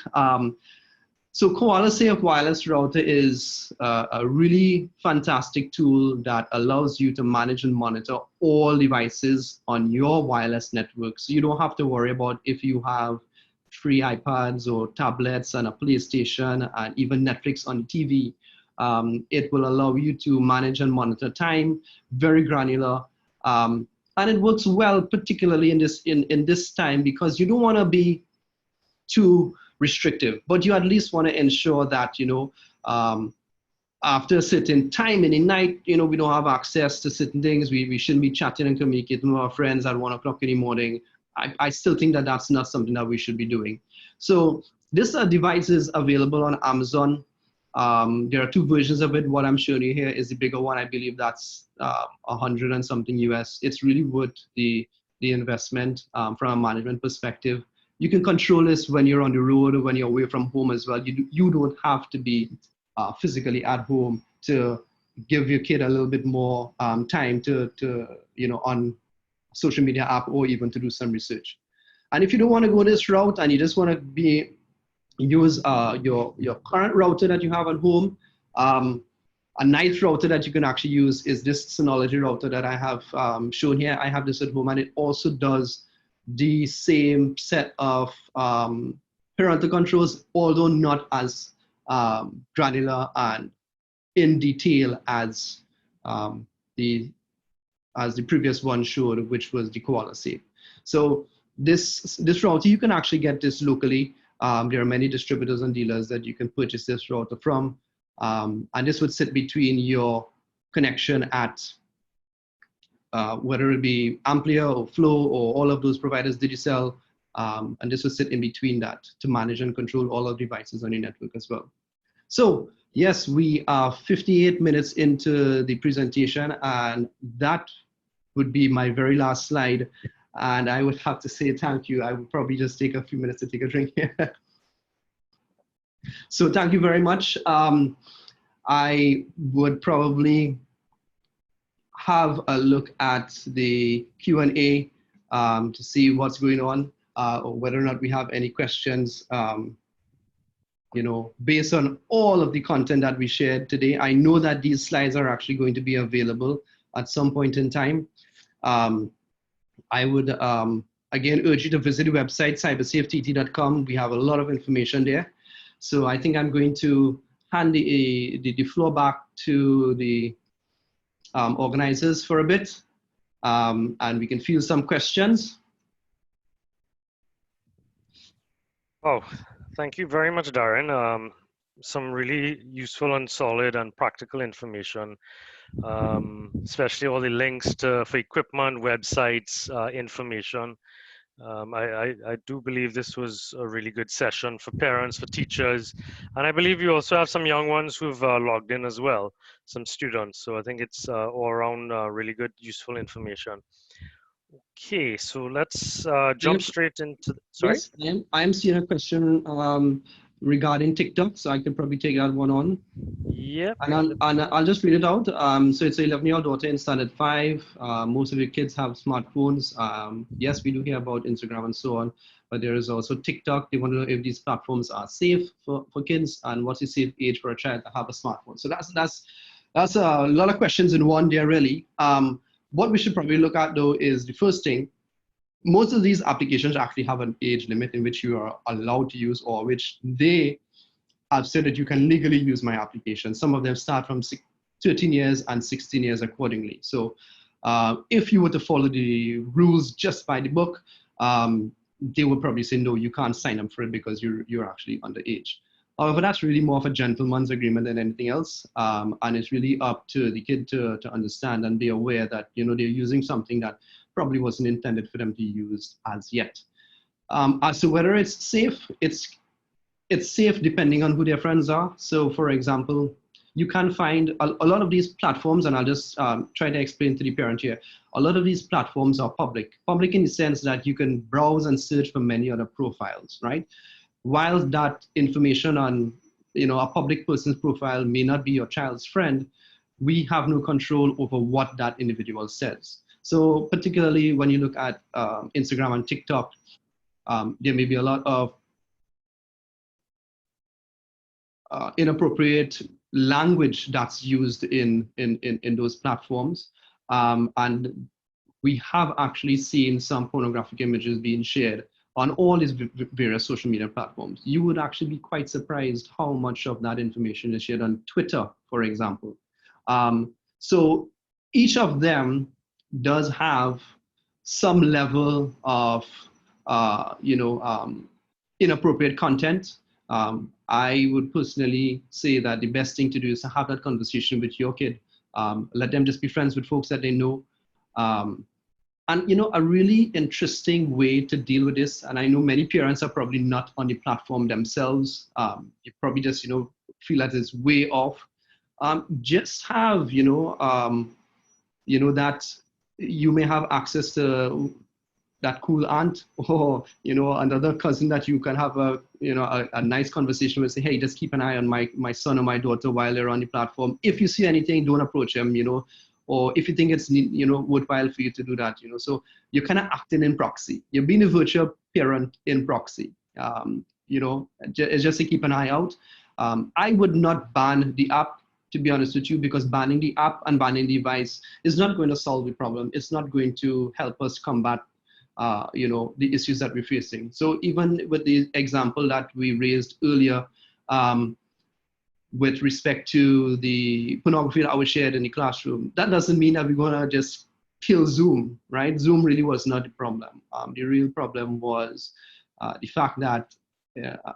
So QualiSafe wireless router is a really fantastic tool that allows you to manage and monitor all devices on your wireless network. So you don't have to worry about if you have 3 iPads or tablets and a PlayStation and even Netflix on the TV. It will allow you to manage and monitor time, very granular. And it works well, particularly in this time, because you don't want to be too restrictive, but you at least want to ensure that after a certain time in the night, we don't have access to certain things. We shouldn't be chatting and communicating with our friends at 1 o'clock in the morning. I still think that that's not something that we should be doing. So this device is available on Amazon. There are 2 versions of it. What I'm showing you here is the bigger one. I believe that's 100 and something US. It's really worth the investment from a management perspective. You can control this when you're on the road or when you're away from home as well. You don't have to be physically at home to give your kid a little bit more time to on social media app or even to do some research. And if you don't want to go this route and you just want to use your current router that you have at home, a nice router that you can actually use is this Synology router that I have shown here. I have this at home, and it also does the same set of parental controls, although not as granular and in detail as the previous one showed, which was the QualiSafe. So this router, you can actually get this locally. There are many distributors and dealers that you can purchase this router from, and this would sit between your connection at whether it be Amplia or Flow or all of those providers Digicel, and this will sit in between that to manage and control all of the devices on your network as well. So yes, we are 58 minutes into the presentation, and that would be my very last slide. And I would have to say thank you. I would probably just take a few minutes to take a drink here. So thank you very much. I would probably have a look at the Q&A to see what's going on, or whether or not we have any questions, based on all of the content that we shared today. I know that these slides are actually going to be available at some point in time. I would, again, urge you to visit the website, cybersafeTT.com. We have a lot of information there. So I think I'm going to hand the floor back to the organizers for a bit, and we can field some questions. Oh, thank you very much, Darren. Some really useful and solid and practical information, especially all the links for equipment, websites, information. I do believe this was a really good session for parents, for teachers, and I believe you also have some young ones who've logged in as well, some students. So I think it's all around really good, useful information. Okay, so let's jump straight into. Sorry? Yes, I am seeing a question regarding TikTok, so I could probably take that one on. Yep. And I'll just read it out. So it's an 11-year-old daughter in standard 5. Most of your kids have smartphones. Yes, we do hear about Instagram and so on, but there is also TikTok. They want to know if these platforms are safe for kids and what's the safe age for a child to have a smartphone. So that's a lot of questions in one there, really. What we should probably look at, though, is the first thing. Most of these applications actually have an age limit in which you are allowed to use, or which they have said that you can legally use my application. Some of them start from 13 years and 16 years accordingly. So if you were to follow the rules just by the book, they would probably say, no, you can't sign up for it because you're actually underage. However, that's really more of a gentleman's agreement than anything else. And it's really up to the kid to understand and be aware that, they're using something that probably wasn't intended for them to use as yet. As to whether it's safe, it's safe depending on who their friends are. So for example, you can find a lot of these platforms, and I'll just try to explain to the parent here. A lot of these platforms are public in the sense that you can browse and search for many other profiles, right? While that information on a public person's profile may not be your child's friend, we have no control over what that individual says. So particularly when you look at Instagram and TikTok, there may be a lot of inappropriate language that's used in those platforms. And we have actually seen some pornographic images being shared on all these various social media platforms. You would actually be quite surprised how much of that information is shared on Twitter, for example. So each of them does have some level of, inappropriate content. I would personally say that the best thing to do is to have that conversation with your kid. Let them just be friends with folks that they know. And a really interesting way to deal with this, and I know many parents are probably not on the platform themselves. You probably just feel that it's way off. Just have that you may have access to that cool aunt or another cousin that you can have a nice conversation with. Say, hey, just keep an eye on my son or my daughter while they're on the platform. If you see anything, don't approach them, or if you think it's worthwhile for you to do that, so you're kind of acting in proxy. You're being a virtual parent in proxy. It's just to keep an eye out. I would not ban the app, to be honest with you, because banning the app and banning the device is not going to solve the problem. It's not going to help us combat the issues that we're facing. So even with the example that we raised earlier, with respect to the pornography that was shared in the classroom, that doesn't mean that we're gonna just kill Zoom, right? Zoom really was not the problem. The real problem was the fact that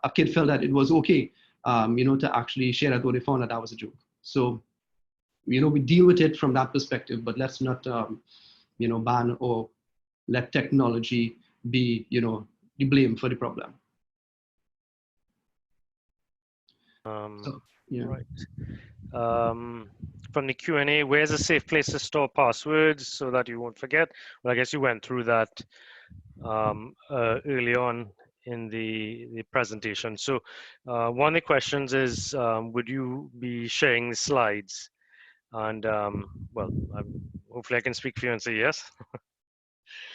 a kid felt that it was okay, to actually share that, or they found that that was a joke. So, we deal with it from that perspective, but let's not, ban or let technology be, the blame for the problem. So, yeah. Right. From the Q&A, where's a safe place to store passwords so that you won't forget? Well, I guess you went through that early on in the presentation. So one of the questions is, would you be sharing the slides? And well, hopefully I can speak for you and say yes.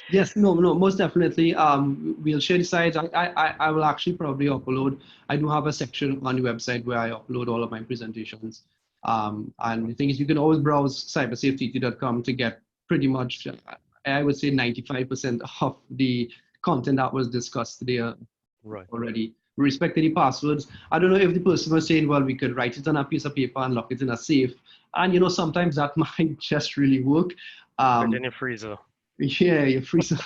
Yes, no, most definitely. We'll share the slides. I will actually probably upload. I do have a section on the website where I upload all of my presentations. And the thing is, you can always browse cybersafety.com to get pretty much, I would say 95% of the content that was discussed today already. With respect to the passwords, I don't know if the person was saying, well, we could write it on a piece of paper and lock it in a safe. And, sometimes that might just really work. Put in your freezer. Yeah, your freezer.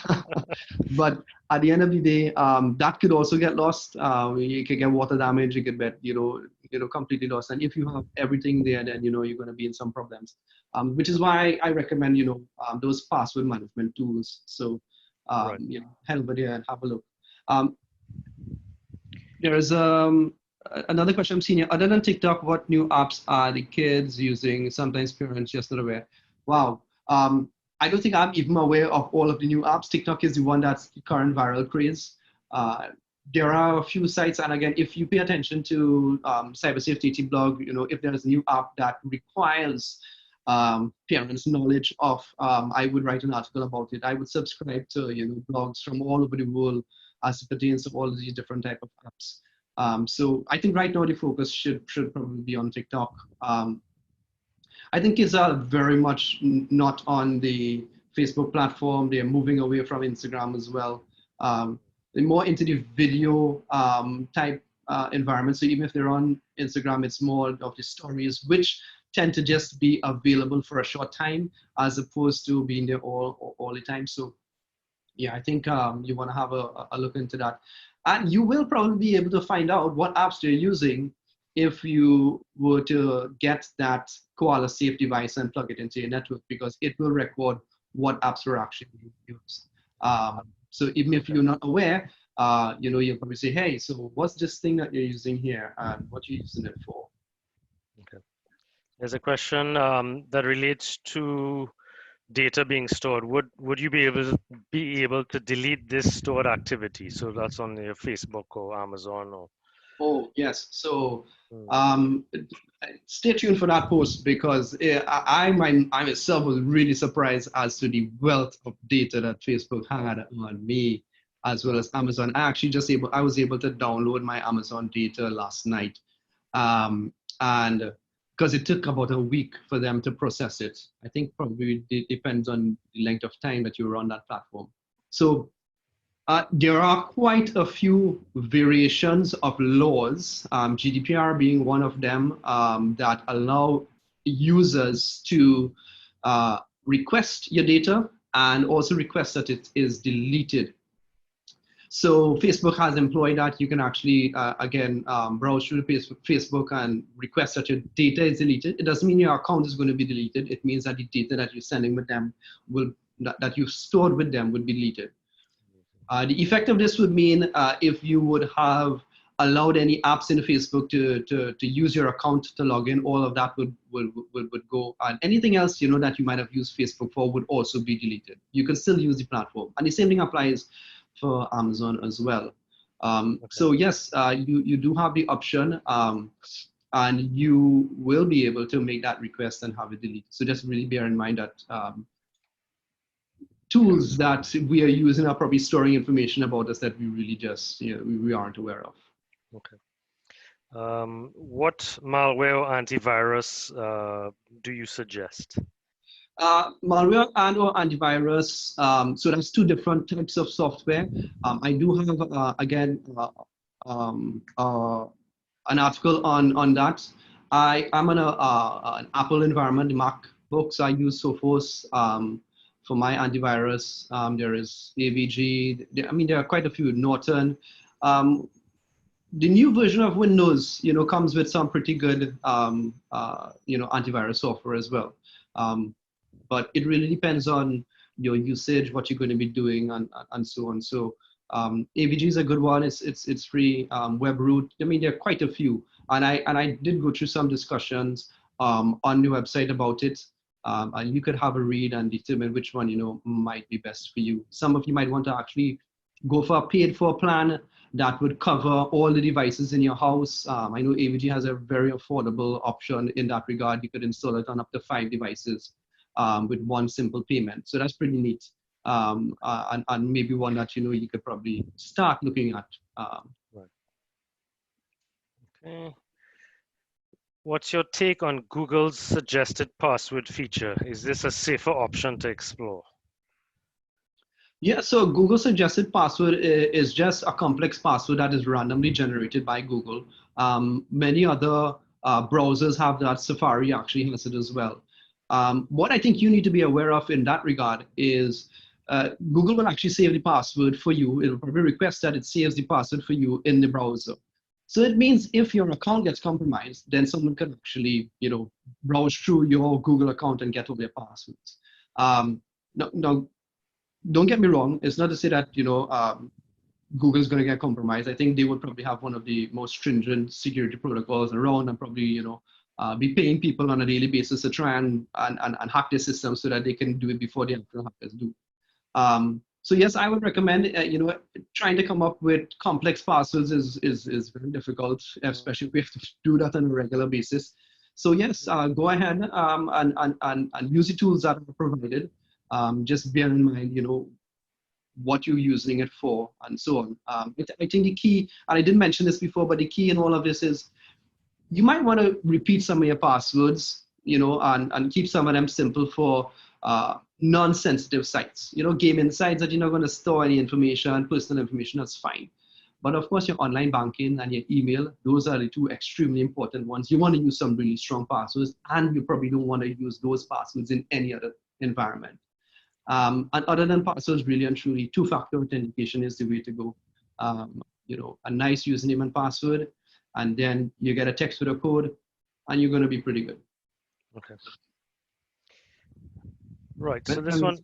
But at the end of the day, that could also get lost. You could get water damage. You could get, completely lost. And if you have everything there, then you're going to be in some problems. Which is why I recommend, those password management tools. So Right. head over there and have a look. There's another question I'm seeing here. Other than TikTok, what new apps are the kids using? Sometimes parents just not aware. Wow. I don't think I'm even aware of all of the new apps. TikTok is the one that's the current viral craze. There are a few sites, and again, if you pay attention to cyber safety blog, if there's a new app that requires parents' knowledge of, I would write an article about it. I would subscribe to blogs from all over the world as it pertains to all of these different type of apps. So I think right now the focus should probably be on TikTok. I think kids are very much not on the Facebook platform. They're moving away from Instagram as well. They're more into the video type environment. So even if they're on Instagram, it's more of the stories, which tend to just be available for a short time as opposed to being there all the time. So yeah, I think you want to have a look into that. And you will probably be able to find out what apps they're using if you were to get that Koala Safe device and plug it into your network, because it will record what apps were actually used. So even if you're not aware, you'll probably say, hey, so what's this thing that you're using here and what you're using it for? Okay. There's a question that relates to data being stored. Would you be able to delete this stored activity? So that's on your Facebook or Amazon or. Oh yes. So stay tuned for that post, because I myself was really surprised as to the wealth of data that Facebook had on me, as well as Amazon. I was able to download my Amazon data last night, and because it took about a week for them to process it. I think probably it depends on the length of time that you were on that platform. So there are quite a few variations of laws, GDPR being one of them, that allow users to request your data and also request that it is deleted. So Facebook has employed that. You can actually, browse through Facebook and request that your data is deleted. It doesn't mean your account is going to be deleted. It means that the data that you're sending with them that you've stored with them would be deleted. The effect of this would mean if you would have allowed any apps in Facebook to use your account to log in, all of that would go. And anything else that you might have used Facebook for would also be deleted. You can still use the platform. And the same thing applies for Amazon as well. Okay. So yes, you do have the option, and you will be able to make that request and have it deleted. So just really bear in mind that tools that we are using are probably storing information about us that we really just we aren't aware of. Okay. What malware or antivirus do you suggest? Malware and or antivirus. So there's two different types of software. I do have an article on that. I'm on an Apple environment, MacBooks. I use Sophos for my antivirus. There is AVG. There are quite a few. Norton. The new version of Windows, comes with some pretty good, antivirus software as well. But it really depends on your usage, what you're going to be doing, and so on. So AVG is a good one. It's free. WebRoot. There are quite a few, and I did go through some discussions on the website about it. And you could have a read and determine which one might be best for you. Some of you might want to actually go for a paid-for plan that would cover all the devices in your house. I know AVG has a very affordable option in that regard. You could install it on up to 5 devices with one simple payment. So that's pretty neat. And maybe one that you could probably start looking at. Right. Okay. What's your take on Google's suggested password feature? Is this a safer option to explore? Yeah, so Google suggested password is just a complex password that is randomly generated by Google. Many other browsers have that. Safari actually has it as well. What I think you need to be aware of in that regard is Google will actually save the password for you. It will probably request that it saves the password for you in the browser. So it means if your account gets compromised, then someone can actually, browse through your Google account and get all their passwords. Now, don't get me wrong. It's not to say that, Google's going to get compromised. I think they would probably have one of the most stringent security protocols around, and probably, be paying people on a daily basis to try and hack their system so that they can do it before the actual hackers do. So yes, I would recommend, trying to come up with complex passwords is very difficult, especially if we have to do that on a regular basis. So yes, go ahead and use the tools that are provided. Just bear in mind, what you're using it for and so on. I think the key, and I didn't mention this before, but the key in all of this is you might want to repeat some of your passwords, and keep some of them simple for non-sensitive sites. Gaming sites that you're not going to store any information, personal information, that's fine. But of course, your online banking and your email, those are the two extremely important ones. You want to use some really strong passwords, and you probably don't want to use those passwords in any other environment. And other than passwords, really and truly, two-factor authentication is the way to go. A nice username and password, and then you get a text with a code, and you're going to be pretty good. Okay. Right. So this one,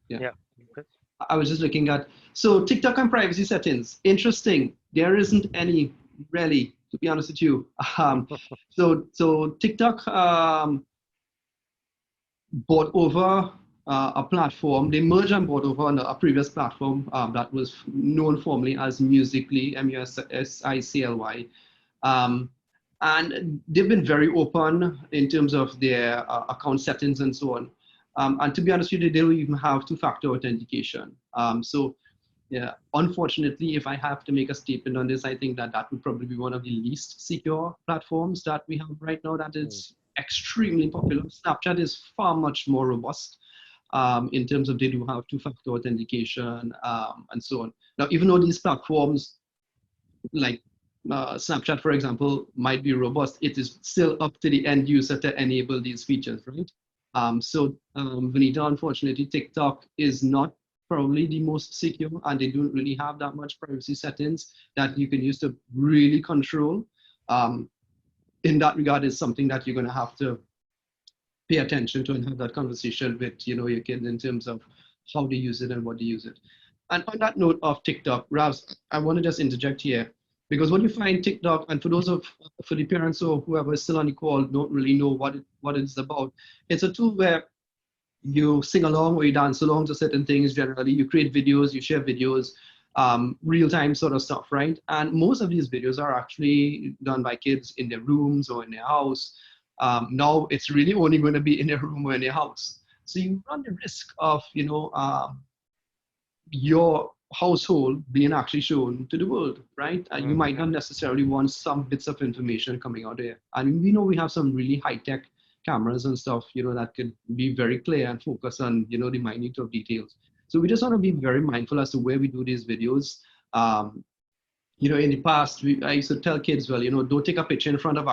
yeah. Okay. I was just looking at, so TikTok and privacy settings. Interesting. There isn't any really, to be honest with you. So TikTok bought over a platform. They merged and bought over a previous platform that was known formerly as Musically, Musicly. And they've been very open in terms of their account settings and so on. And to be honest with you, they don't even have two-factor authentication. So yeah, unfortunately, if I have to make a statement on this, I think that would probably be one of the least secure platforms that we have right now. That is extremely popular. Snapchat is far much more robust in terms of they do have two-factor authentication and so on. Now, even though these platforms like Snapchat, for example, might be robust, it is still up to the end user to enable these features, right? Vanita, unfortunately, TikTok is not probably the most secure, and they don't really have that much privacy settings that you can use to really control. In that regard, is something that you're going to have to pay attention to and have that conversation with your kids in terms of how they use it and what they use it. And on that note of TikTok, Ravs, I want to just interject here, because when you find TikTok, and for the parents or whoever is still on the call don't really know what it's about, it's a tool where you sing along or you dance along to certain things. Generally, you create videos, you share videos, real-time sort of stuff, right? And most of these videos are actually done by kids in their rooms or in their house. Now it's really only going to be in their room or in their house. So you run the risk of, your household being actually shown to the world, right? And you might not necessarily want some bits of information coming out there. And we know we have some really high-tech cameras and stuff, that could be very clear and focus on, the minute of details. So we just want to be very mindful as to where we do these videos. In the past, I used to tell kids, well, don't take a picture in front of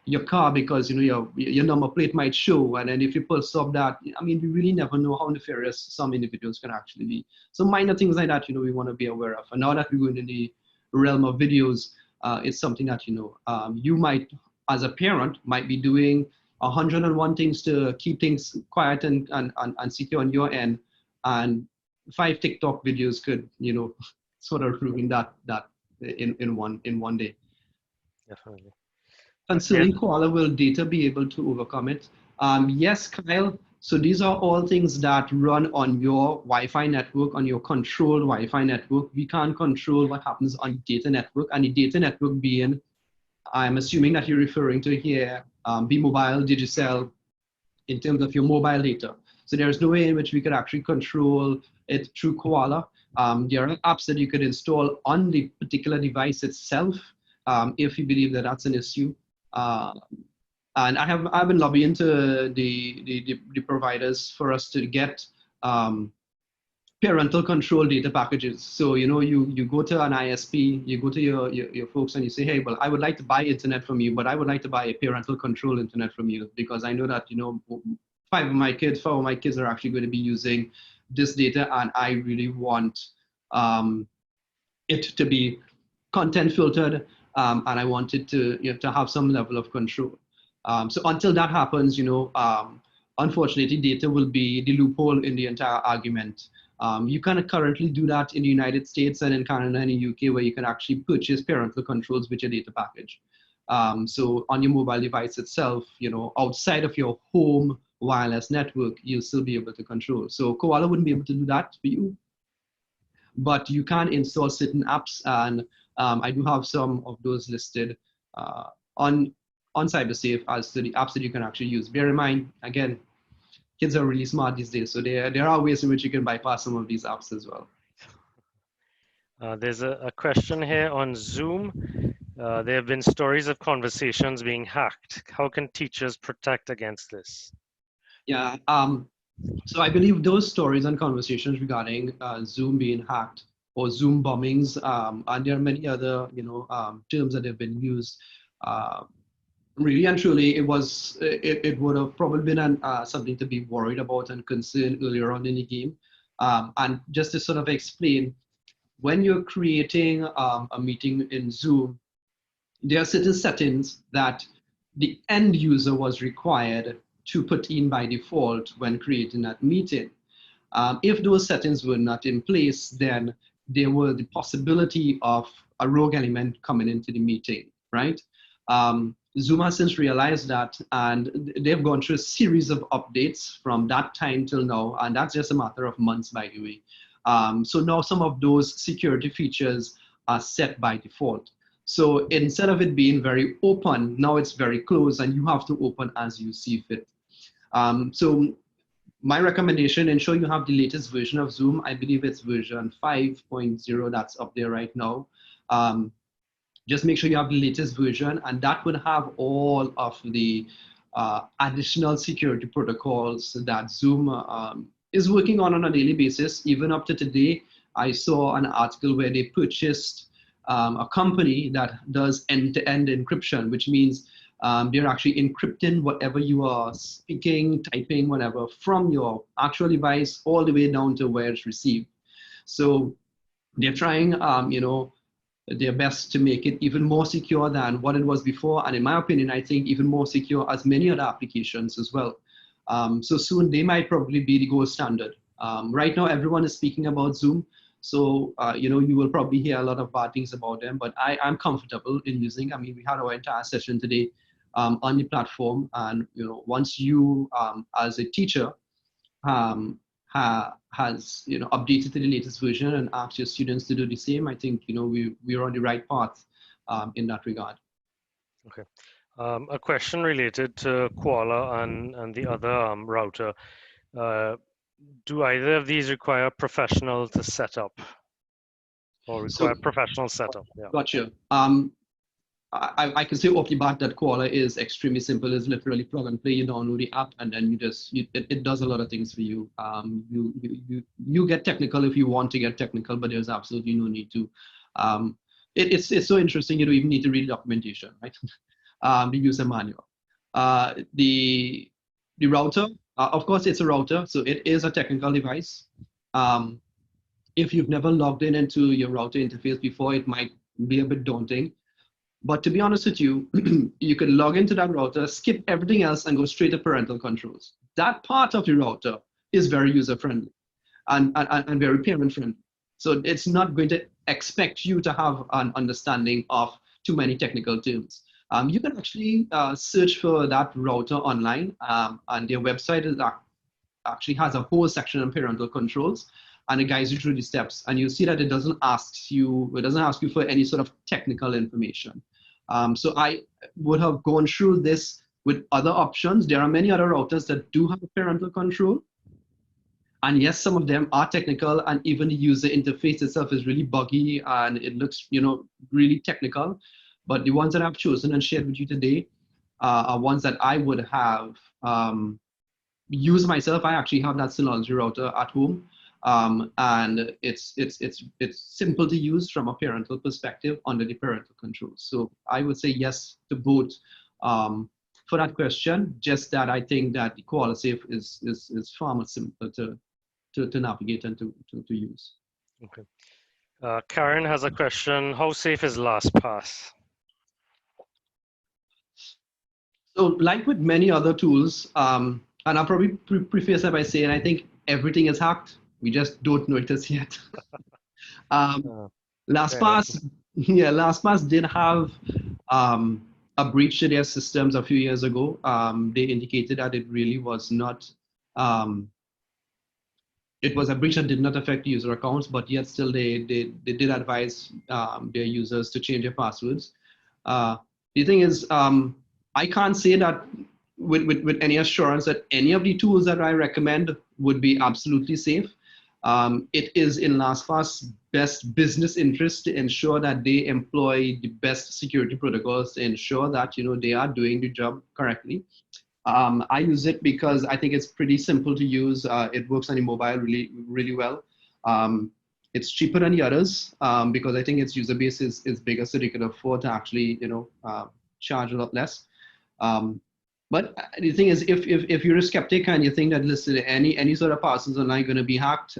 your car, because your number plate might show, and then if you pull stop that, we really never know how nefarious some individuals can actually be. So minor things like that, we want to be aware of. And now that we're going in the realm of videos, it's something that you might, as a parent, might be doing 101 things to keep things quiet and secure on your end, and 5 TikTok videos could sort of ruin that in one day. Definitely. Concerning koala, will data be able to overcome it? Yes, Kyle. So these are all things that run on your Wi-Fi network, on your controlled Wi-Fi network. We can't control what happens on data network, and the data network being, I'm assuming that you're referring to here, B-Mobile, Digicel, in terms of your mobile data. So there's no way in which we could actually control it through Koala. There are apps that you could install on the particular device itself, if you believe that that's an issue. And I've been lobbying to the providers for us to get parental control data packages. So you go to an ISP, you go to your folks and you say, hey, well, I would like to buy internet from you, but I would like to buy a parental control internet from you, because I know that 4 of my kids are actually going to be using this data, and I really want it to be content filtered, and I want it to have some level of control. So until that happens, unfortunately, data will be the loophole in the entire argument. You can currently do that in the United States and in Canada and the UK, where you can actually purchase parental controls with your data package. So on your mobile device itself, outside of your home wireless network, you'll still be able to control. So Koala wouldn't be able to do that for you, but you can install certain apps, and I do have some of those listed on CyberSafe as to the apps that you can actually use. Bear in mind, again, kids are really smart these days, so there are ways in which you can bypass some of these apps as well. There's a question here on Zoom. There have been stories of conversations being hacked. How can teachers protect against this? Yeah, so I believe those stories and conversations regarding Zoom being hacked or Zoom bombings, and there are many other, terms that have been used. Really and truly, it would have probably been something to be worried about and concerned earlier on in the game. And just to sort of explain, when you're creating a meeting in Zoom, there are certain settings that the end user was required to put in by default when creating that meeting. If those settings were not in place, then there were the possibility of a rogue element coming into the meeting, right? Zoom has since realized that, and they've gone through a series of updates from that time till now, and that's just a matter of months, by the way. So now some of those security features are set by default. So instead of it being very open, now it's very closed, and you have to open as you see fit. So my recommendation, ensure you have the latest version of Zoom. I believe it's version 5.0 that's up there right now. Just make sure you have the latest version, and that would have all of the additional security protocols that Zoom is working on a daily basis. Even up to today, I saw an article where they purchased a company that does end-to-end encryption, which means they're actually encrypting whatever you are speaking, typing, whatever, from your actual device all the way down to where it's received. So they're trying, their best to make it even more secure than what it was before. And in my opinion, I think even more secure as many other applications as well. So soon they might probably be the gold standard. Right now, everyone is speaking about Zoom. So, you will probably hear a lot of bad things about them, but I'm comfortable in using. I mean, we had our entire session today on the platform. And, once you, as a teacher, has updated to the latest version and asked your students to do the same, I think we're on the right path in that regard. Okay. A question related to Koala and the other router. Do either of these require professional to set up or require professional setup? Yeah. Gotcha. I can say off the bat that Koala is extremely simple. It's literally plug and play. You download the app, and then it does a lot of things for you. You get technical if you want to get technical, but there's absolutely no need to. It's so interesting. You don't even need to read documentation, right? The user manual. The router, of course, it's a router, so it is a technical device. If you've never logged into your router interface before, it might be a bit daunting. But to be honest with you, you could log into that router, skip everything else, and go straight to parental controls. That part of the router is very user-friendly and very parent-friendly. So it's not going to expect you to have an understanding of too many technical terms. You can actually search for that router online, and their website actually has a whole section on parental controls, and it guides you through the steps. And you'll see that it doesn't ask you for any sort of technical information. So I would have gone through this with other options. There are many other routers that do have parental control. And yes, some of them are technical, and even the user interface itself is really buggy and it looks, really technical. But the ones that I've chosen and shared with you today are ones that I would have used myself. I actually have that Synology router at home. And it's simple to use from a parental perspective under the parental controls. So I would say yes to both for that question. Just that I think that the Koala Safe is far more simpler to navigate and to use. Okay. Karen has a question. How safe is LastPass? So like with many other tools, and I'll probably preface that by saying I think everything is hacked. We just don't know it as yet. um, Uh, fair enough. LastPass, yeah, LastPass did have a breach to their systems a few years ago. They indicated that it really was not, um, it was a breach that did not affect user accounts, but yet still they did advise their users to change their passwords. Uh, the thing is, I can't say that with any assurance that any of the tools that I recommend would be absolutely safe. It is in LastPass best business interest to ensure that they employ the best security protocols to ensure that they are doing the job correctly. I use it because I think it's pretty simple to use. It works on the mobile really well. Um, it's cheaper than the others because I think its user base is bigger, so they can afford to actually charge a lot less. Um, but the thing is, if you're a skeptic and you think that listen, any sort of passwords online going to be hacked,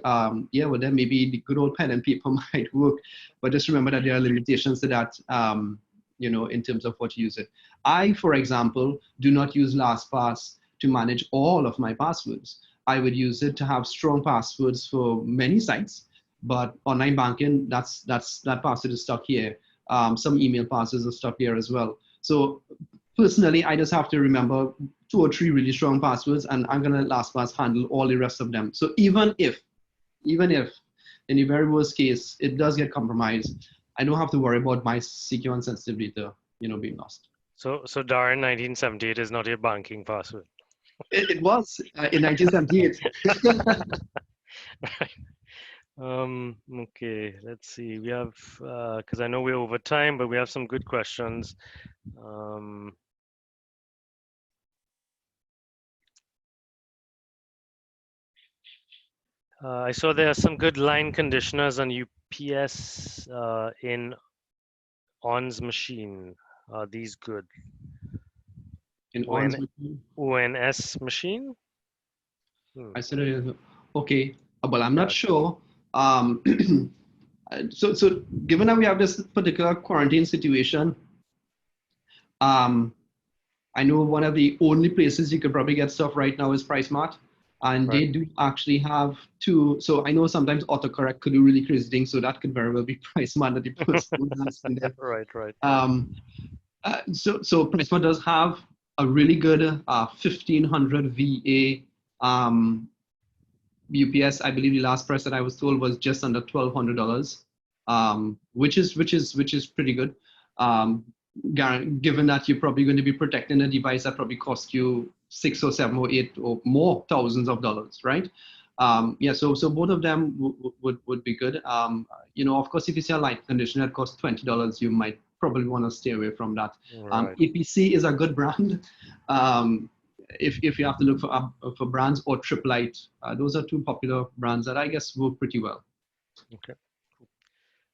yeah, well then maybe the good old pen and paper might work. But just remember that there are limitations to that. In terms of what you use it. I, for example, do not use LastPass to manage all of my passwords. I would use it to have strong passwords for many sites, but online banking, that password is stuck here. Some email passwords are stuck here as well. So personally, I just have to remember 2 or 3 really strong passwords, and I'm gonna let LastPass handle all the rest of them. So even if in the very worst case it does get compromised, I don't have to worry about my secure and sensitive data, being lost. So Darren 1978 is not your banking password. It was in 1978. Okay, let's see. We have, because I know we're over time, but we have some good questions. Um, I saw there are some good line conditioners on UPS in ON's machine. Are these good? In ON, ON's machine. ONS machine? I said, okay, well, I'm not Yeah, sure. Um, so given that we have this particular quarantine situation, um, I know one of the only places you could probably get stuff right now is PriceMart, and right. they do actually have two. So I know sometimes autocorrect could do really crazy things, so that could very well be PriceMart that the person was asking there. Right, right. Um, so PriceMart does have a really good 1500 VA UPS. I believe the last price that I was told was just under $1,200, which is pretty good. Um, Given that you're probably going to be protecting a device that probably cost you 6 or 7 or 8 or more thousands of dollars, right? Yeah, so both of them would be good. Of course, if you see a light conditioner that costs $20, you might probably want to stay away from that. Right. APC is a good brand. If you have to look for brands, or Triple Light, those are two popular brands that I guess work pretty well. Okay.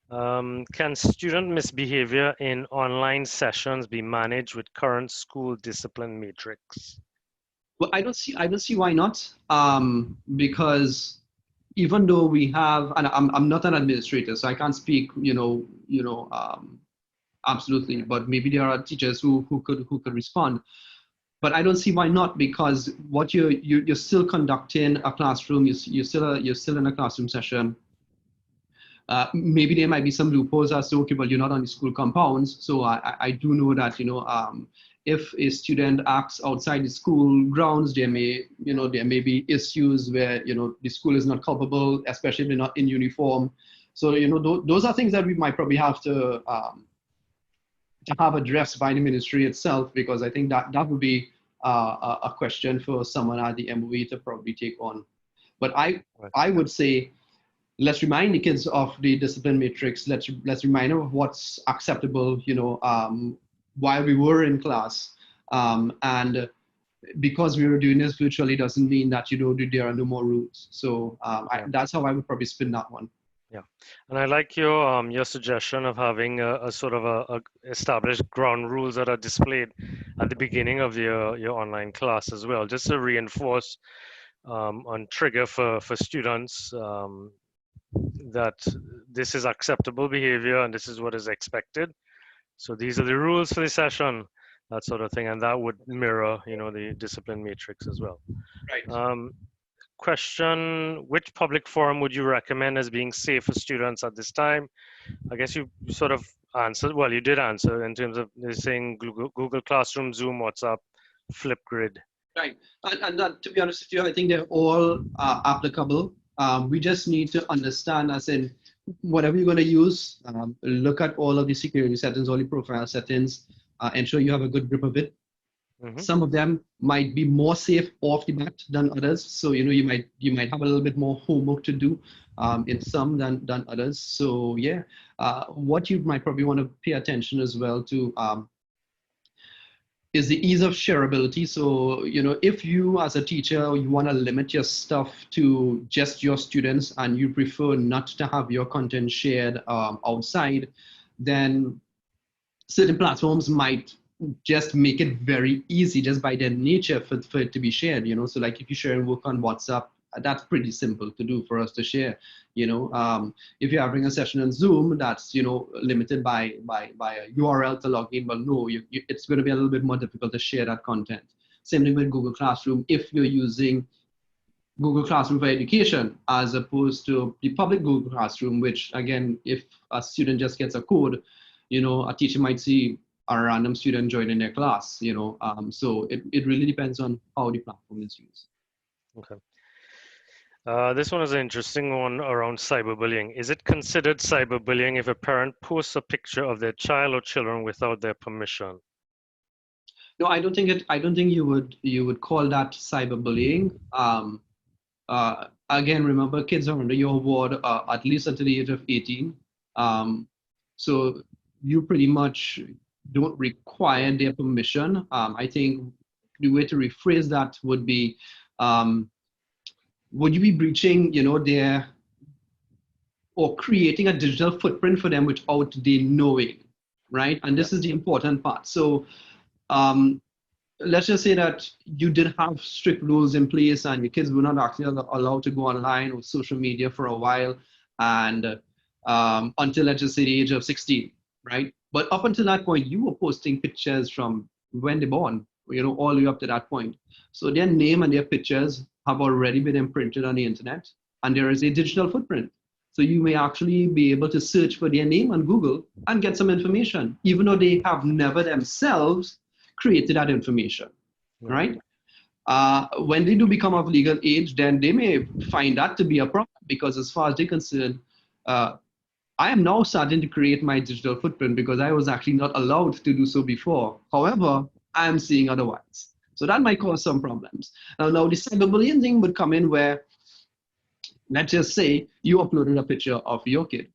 Can student misbehavior in online sessions be managed with current school discipline matrix? Well, I don't see why not. Because even though we have, and I'm not an administrator, so I can't speak, absolutely. But maybe there are teachers who could respond. But I don't see why not, because what you're still conducting a classroom. You're still in a classroom session. Maybe there might be some loopholes as to, okay, well, you're not on the school compounds. So I do know that, if a student acts outside the school grounds, there may be issues where, the school is not culpable, especially if they're not in uniform. So, those are things that we might probably have to have addressed by the ministry itself, because I think that would be a question for someone at the MOE to probably take on. But I Right. I would say, let's remind the kids of the discipline matrix. Let's remind them of what's acceptable, while we were in class. And because we were doing this virtually doesn't mean that there are no more rules. So Yeah. that's how I would probably spin that one. Yeah, and I like your suggestion of having a sort of a established ground rules that are displayed at the beginning of your online class as well, just to reinforce and trigger for students that this is acceptable behavior and this is what is expected. So these are the rules for the session, that sort of thing, and that would mirror, the discipline matrix as well. Right. Um, question, which public forum would you recommend as being safe for students at this time? I guess you sort of answered, well, you did answer in terms of saying Google Classroom, Zoom, WhatsApp, Flipgrid. Right. And that, to be honest with you, I think they're all applicable. We just need to understand, as in, whatever you're going to use, look at all of the security settings, all the profile settings, ensure you have a good grip of it. Mm-hmm. Some of them might be more safe off the bat than others. So, you might have a little bit more homework to do in some than others. So yeah, what you might probably want to pay attention as well to is the ease of shareability. So, if you as a teacher, you want to limit your stuff to just your students and you prefer not to have your content shared outside, then certain platforms might just make it very easy just by their nature for it to be shared. So like if you share work on WhatsApp, that's pretty simple to do for us to share. If you're having a session on Zoom, that's limited by a URL to log in. But no, it's going to be a little bit more difficult to share that content. Same thing with Google Classroom. If you're using Google Classroom for education as opposed to the public Google Classroom, which again, if a student just gets a code, a teacher might see a random student joining their class. So it really depends on how the platform is used. Okay. This one is an interesting one around cyberbullying. Is it considered cyberbullying if a parent posts a picture of their child or children without their permission? No, I don't think you would call that cyberbullying. Again, remember, kids are under your ward at least until the age of 18. So you pretty much don't require their permission. I think the way to rephrase that would be, would you be breaching, their, or creating a digital footprint for them without they knowing, right? And this is the important part. So let's just say that you did have strict rules in place and your kids were not actually allowed to go online or social media for a while, and until, let's just say, the age of 16, right? But up until that point, you were posting pictures from when they're born, all the way up to that point. So their name and their pictures have already been imprinted on the internet, and there is a digital footprint. So you may actually be able to search for their name on Google and get some information, even though they have never themselves created that information, right? When they do become of legal age, then they may find that to be a problem, because as far as they're concerned, I am now starting to create my digital footprint because I was actually not allowed to do so before. However, I am seeing otherwise. So that might cause some problems. Now the cyberbullying thing would come in where, let's just say you uploaded a picture of your kid,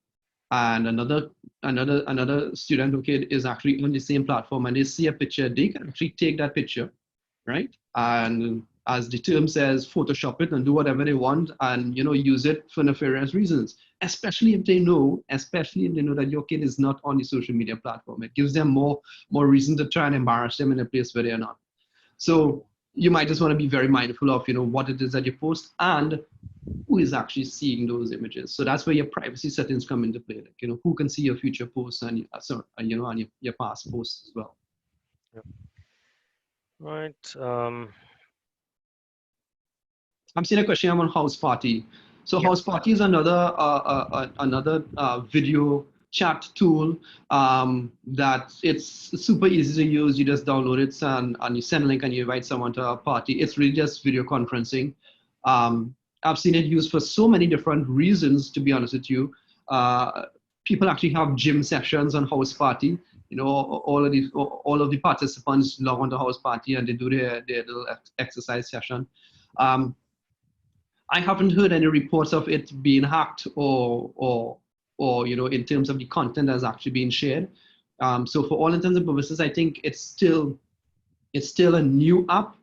and another student or kid is actually on the same platform and they see a picture, they can actually take that picture, right? And as the term says, Photoshop it and do whatever they want and use it for nefarious reasons, especially if they know that your kid is not on the social media platform. It gives them more reason to try and embarrass them in a place where they are not. So you might just want to be very mindful of what it is that you post and who is actually seeing those images. So that's where your privacy settings come into play. Like, who can see your future posts and your past posts as well. Yep. Right. I'm seeing a question on House Party. So House Party is another video chat tool that it's super easy to use. You just download it and you send a link and you invite someone to a party. It's really just video conferencing. I've seen it used for so many different reasons, to be honest with you. People actually have gym sessions on House Party. All of the participants log on to House Party and they do their little exercise session. I haven't heard any reports of it being hacked or in terms of the content that's actually being shared. So for all intents and purposes, I think it's still a new app.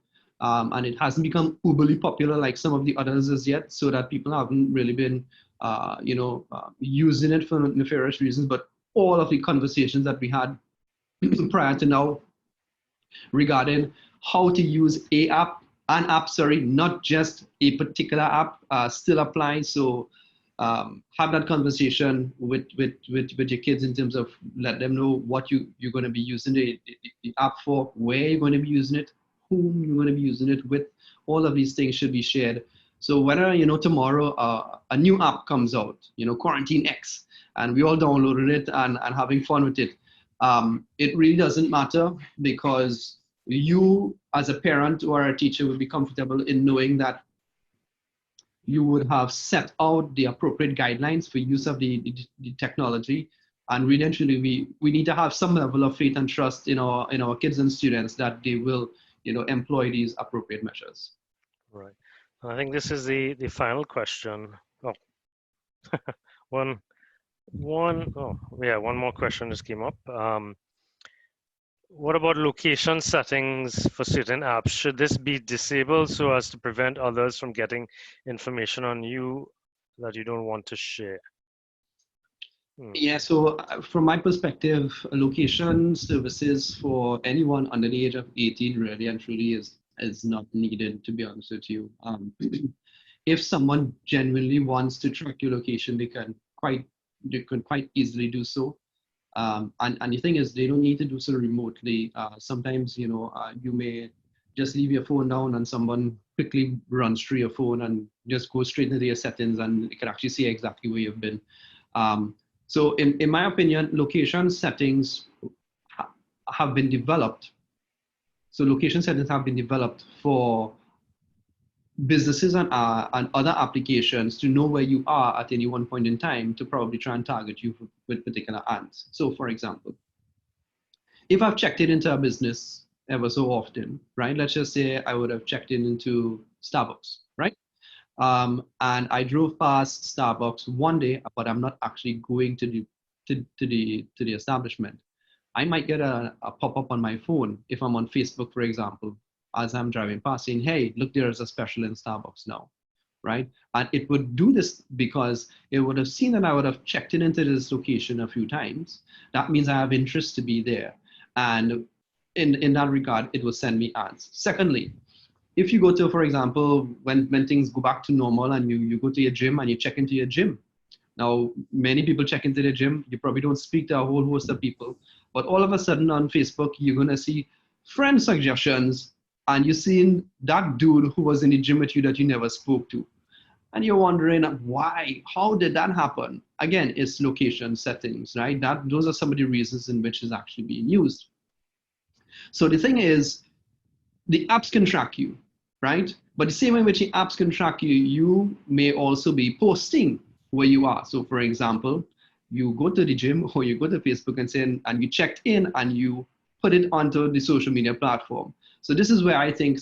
And it hasn't become uberly popular like some of the others as yet, so that people haven't really been, using it for nefarious reasons. But all of the conversations that we had prior to now regarding how to use an app, not just a particular app, still apply. So have that conversation with your kids in terms of let them know what you're going to be using the app for, where you're going to be using it, whom you're going to be using it with. All of these things should be shared So whether, tomorrow a new app comes out, Quarantine X, and we all downloaded it and having fun with it, it really doesn't matter, because you as a parent or a teacher would be comfortable in knowing that you would have set out the appropriate guidelines for use of the technology. And really and truly, we need to have some level of faith and trust in our kids and students that they will, employ these appropriate measures. Right. I think this is the final question. Oh, one one more question just came up. What about location settings for certain apps? Should this be disabled so as to prevent others from getting information on you that you don't want to share? Yeah, so from my perspective, location services for anyone under the age of 18 really and truly is not needed, to be honest with you. If someone genuinely wants to track your location, they can quite easily do so. And the thing is, they don't need to do so remotely. Sometimes, you may just leave your phone down and someone quickly runs through your phone and just go straight into your settings, and it can actually see exactly where you've been. So in my opinion, location settings have been developed. So location settings have been developed for businesses and other applications to know where you are at any one point in time to probably try and target you with particular ads. So for example, if I've checked in into a business ever so often, right? Let's just say I would have checked in into Starbucks, right? And I drove past Starbucks one day, but I'm not actually going to the establishment. I might get a pop-up on my phone if I'm on Facebook, for example, as I'm driving past, saying, "Hey, look, there's a special in Starbucks now," right? And it would do this because it would have seen that I would have checked in into this location a few times. That means I have interest to be there, and in that regard, it will send me ads. Secondly, if you go to, for example, when things go back to normal and you go to your gym and you check into your gym. Now, many people check into the gym. You probably don't speak to a whole host of people, but all of a sudden on Facebook, you're going to see friend suggestions, and you're seeing that dude who was in the gym with you that you never spoke to. And you're wondering why, how did that happen? Again, it's location settings, right? Those are some of the reasons in which it's actually being used. So the thing is, the apps can track you, right? But the same way in which the apps can track you, you may also be posting where you are. So for example, you go to the gym or you go to Facebook and you checked in and you put it onto the social media platform. So this is where I think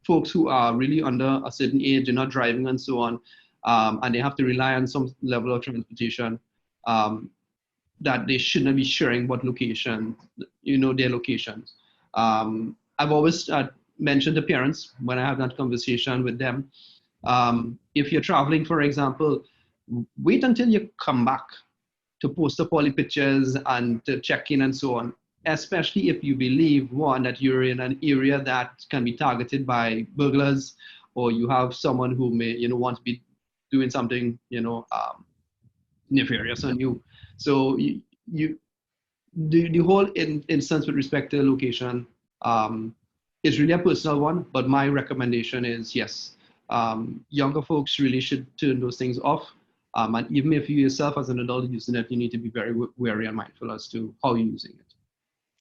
folks who are really under a certain age, they're not driving and so on, and they have to rely on some level of transportation, that they shouldn't be sharing what location, their locations. I've always mentioned to parents when I have that conversation with them, if you're traveling, for example, wait until you come back to post up all the pictures and to check in and so on, especially if you believe, one, that you're in an area that can be targeted by burglars, or you have someone who may, want to be doing something, nefarious on you. So the whole instance with respect to location is really a personal one, but my recommendation is yes, younger folks really should turn those things off. And even if you yourself as an adult using it, you need to be very wary and mindful as to how you're using it.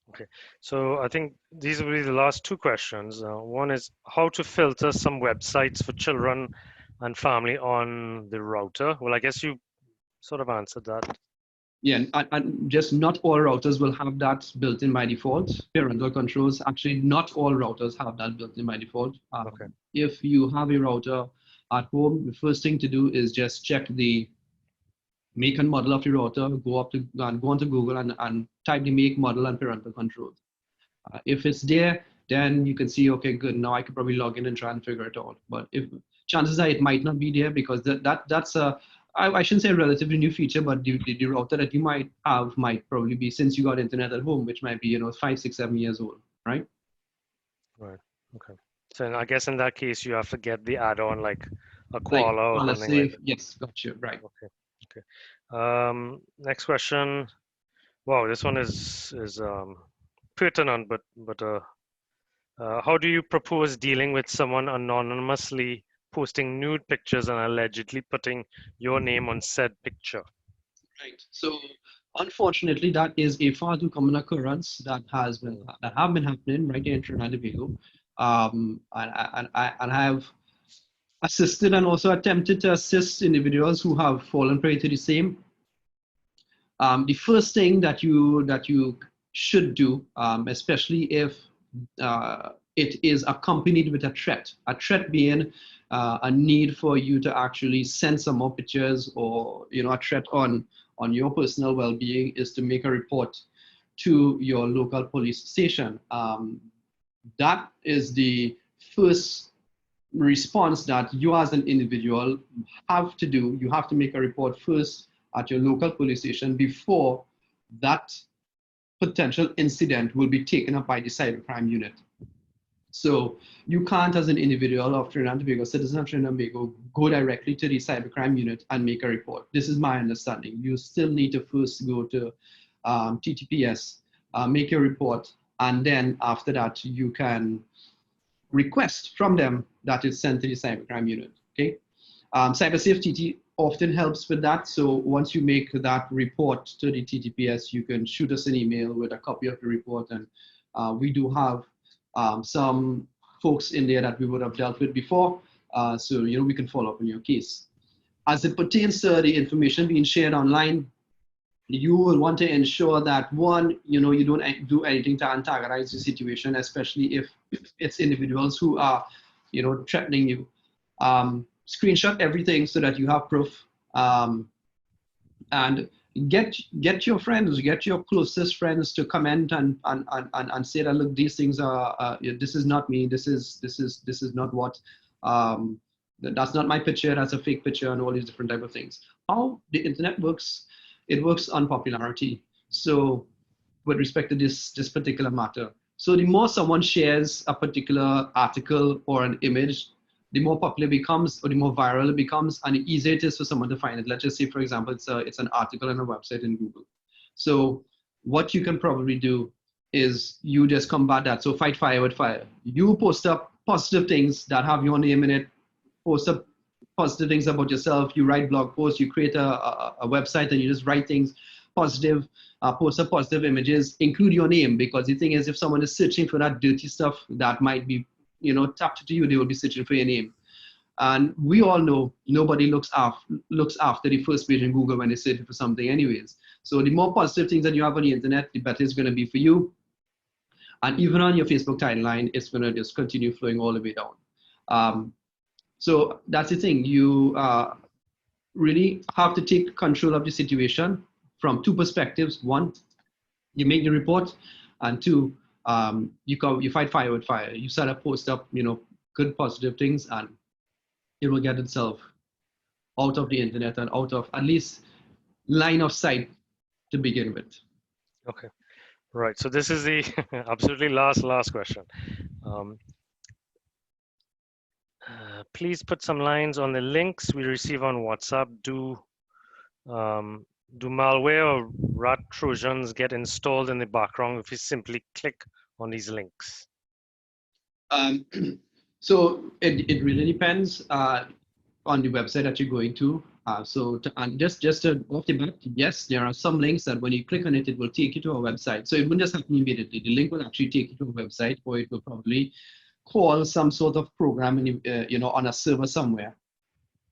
Okay, so I think these will be the last two questions. One is how to filter some websites for children and family on the router. Well, I guess you sort of answered that. Yeah, and just not all routers will have that built in by default. Parental controls, actually not all routers have that built in by default. Okay. If you have a router at home, the first thing to do is just check the make and model of the router, go onto Google and type the make, model, and parental controls. If it's there, then you can see, okay, good, now I could probably log in and try and figure it out. But if chances are it might not be there, because that's a, I shouldn't say a relatively new feature, but the router that you might have might probably be since you got internet at home, which might be 5, 6, 7 years old, right? Right. Okay. So I guess in that case, you have to get the add-on like a Like, koala or let's something like say, that. yes, gotcha, right. Okay. Okay. Next question. Wow, this one is pertinent, but how do you propose dealing with someone anonymously posting nude pictures and allegedly putting your name on said picture. Right. So unfortunately, that is a far too common occurrence that have been happening right here in Trinidad and Tobago. And I have assisted and also attempted to assist individuals who have fallen prey to the same. The first thing that you should do, especially if it is accompanied with a threat being a need for you to actually send some more pictures, or a threat on your personal well-being, is to make a report to your local police station. That is the first response that you as an individual have to do. You have to make a report first at your local police station before that potential incident will be taken up by the cybercrime unit. So you can't, as an individual of Trinidad and Tobago, citizen of Trinidad and Tobago, go directly to the cybercrime unit and make a report. This is my understanding. You still need to first go to TTPS, make your report, and then after that you can request from them that it's sent to the cybercrime unit. Okay, CyberSafe TT often helps with that. So once you make that report to the TTPS, you can shoot us an email with a copy of the report, and we do have some folks in there that we would have dealt with before, so we can follow up on your case. As it pertains to the information being shared online, you will want to ensure that, one, you don't do anything to antagonize the situation, especially if it's individuals who are, threatening you. Screenshot everything so that you have proof, and get your friends, get your closest friends to comment and say that, look, these things are, this is not me, this is not what, that's not my picture, that's a fake picture, and all these different type of things. How the internet works, it works on popularity. So with respect to this particular matter, so the more someone shares a particular article or an image, the more popular it becomes, or the more viral it becomes, and the easier it is for someone to find it. Let's just say, for example, it's an article on a website in Google. So what you can probably do is you just combat that. So fight fire with fire. You post up positive things that have your name in it, post up positive things about yourself. You write blog posts, you create a website, and you just write things positive, post up positive images, include your name, because the thing is, if someone is searching for that dirty stuff that might be tapped to you, they will be searching for your name. And we all know nobody looks after the first page in Google when they search for something anyways. So the more positive things that you have on the internet, the better it's going to be for you. And even on your Facebook timeline, it's going to just continue flowing all the way down. So that's the thing. You really have to take control of the situation from two perspectives. One, you make the report, and two, you fight fire with fire. You start to post up, good positive things, and it will get itself out of the internet and out of at least line of sight to begin with. Okay, right. So this is the absolutely last question. Please put some lines on the links we receive on WhatsApp. Do malware or rat trojans get installed in the background if you simply click on these links? So it really depends on the website that you're going to. Just off the bat, yes, there are some links that when you click on it, it will take you to a website. So it won't just happen immediately. The link will actually take you to a website, or it will probably call some sort of program on a server somewhere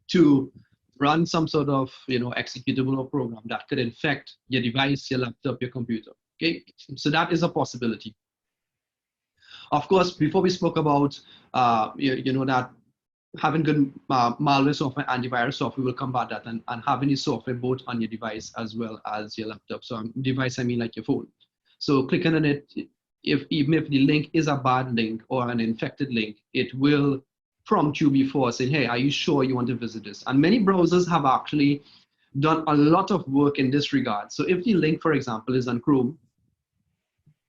to run some sort of executable or program that could infect your device, your laptop, your computer. Okay, so that is a possibility. Of course, before we spoke about that having good malware software, antivirus software will combat that, and having the software both on your device as well as your laptop. So device, I mean like your phone. So clicking on it, even if the link is a bad link or an infected link, it will prompt you before saying, hey, are you sure you want to visit this? And many browsers have actually done a lot of work in this regard. So if the link, for example, is on Chrome,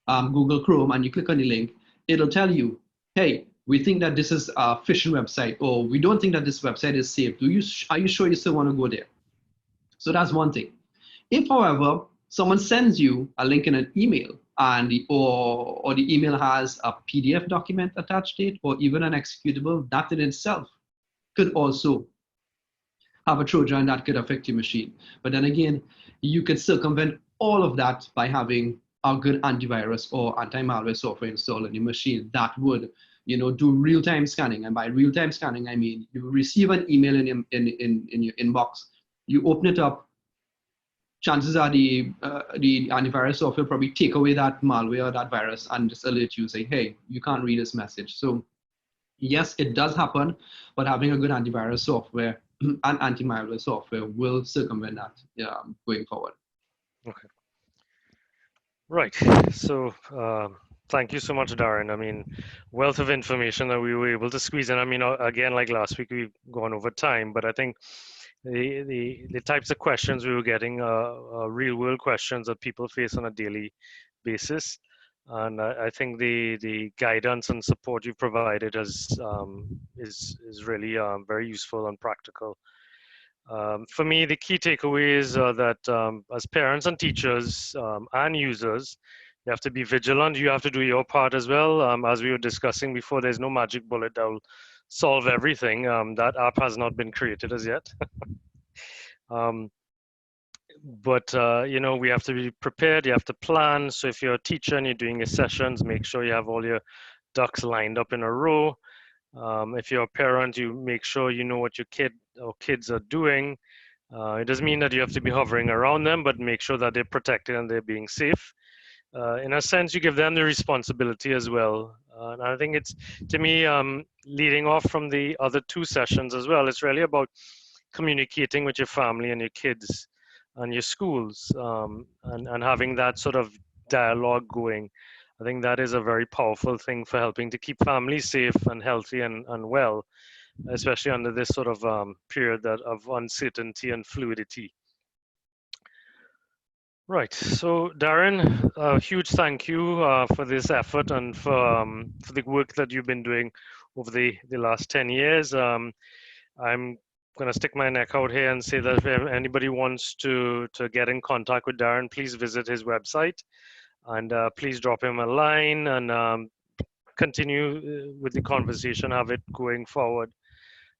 Google Chrome, and you click on the link, it'll tell you, hey, we think that this is a phishing website, or we don't think that this website is safe. Are you sure you still want to go there? So that's one thing. If, however, someone sends you a link in an email, and or the email has a PDF document attached to it, or even an executable, that in itself could also have a Trojan that could affect your machine. But then again, you could circumvent all of that by having a good antivirus or anti-malware software installed on your machine that would, do real-time scanning. And by real-time scanning, I mean you receive an email in your inbox, you open it up. Chances are the antivirus software probably take away that malware or that virus and just alert you, say, hey, you can't read this message. So yes, it does happen, but having a good antivirus software and anti-malware software will circumvent that going forward. Okay. Right. So thank you so much, Darren. I mean, wealth of information that we were able to squeeze in. I mean, again, like last week, we've gone over time, but I think the types of questions we were getting are real world questions that people face on a daily basis. And I think the guidance and support you've provided is really very useful and practical. For me, the key takeaways are that as parents and teachers and users, you have to be vigilant. You have to do your part as well. As we were discussing before, there's no magic bullet that will solve everything. That app has not been created as yet. um, but we have to be prepared. You have to plan. So if you're a teacher and you're doing your sessions, make sure you have all your ducks lined up in a row. If you're a parent, you make sure you know what your kid or kids are doing. It doesn't mean that you have to be hovering around them, but make sure that they're protected and they're being safe. In a sense, you give them the responsibility as well. And I think it's, to me, leading off from the other two sessions as well, it's really about communicating with your family and your kids and your schools, and having that sort of dialogue going. I think that is a very powerful thing for helping to keep families safe and healthy and well, especially under this sort of period of uncertainty and fluidity. Right. So, Darren, a huge thank you for this effort and for the work that you've been doing over the last 10 years. I'm going to stick my neck out here and say that if anybody wants to get in contact with Darren, please visit his website and please drop him a line and continue with the conversation, have it going forward.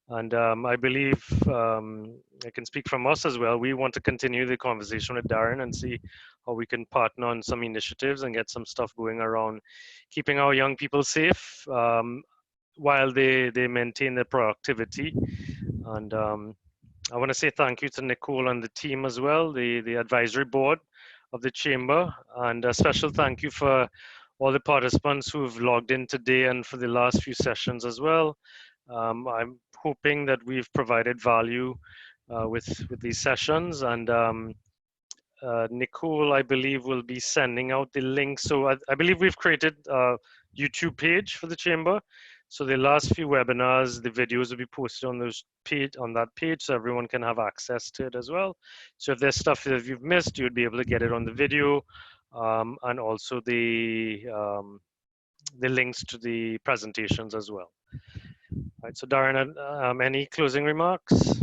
And I believe I can speak from us as well. We want to continue the conversation with Darren and see how we can partner on some initiatives and get some stuff going around keeping our young people safe while they maintain their productivity. And I want to say thank you to Nicole and the team as well, the advisory board of the chamber, and a special thank you for all the participants who've logged in today and for the last few sessions as well. I'm hoping that we've provided value with these sessions, and Nicole, I believe, will be sending out the link. So I believe we've created a YouTube page for the chamber. So the last few webinars, the videos will be posted on that page, so everyone can have access to it as well. So if there's stuff that you've missed, you'd be able to get it on the video, and also the links to the presentations as well. Right. So Darren, any closing remarks?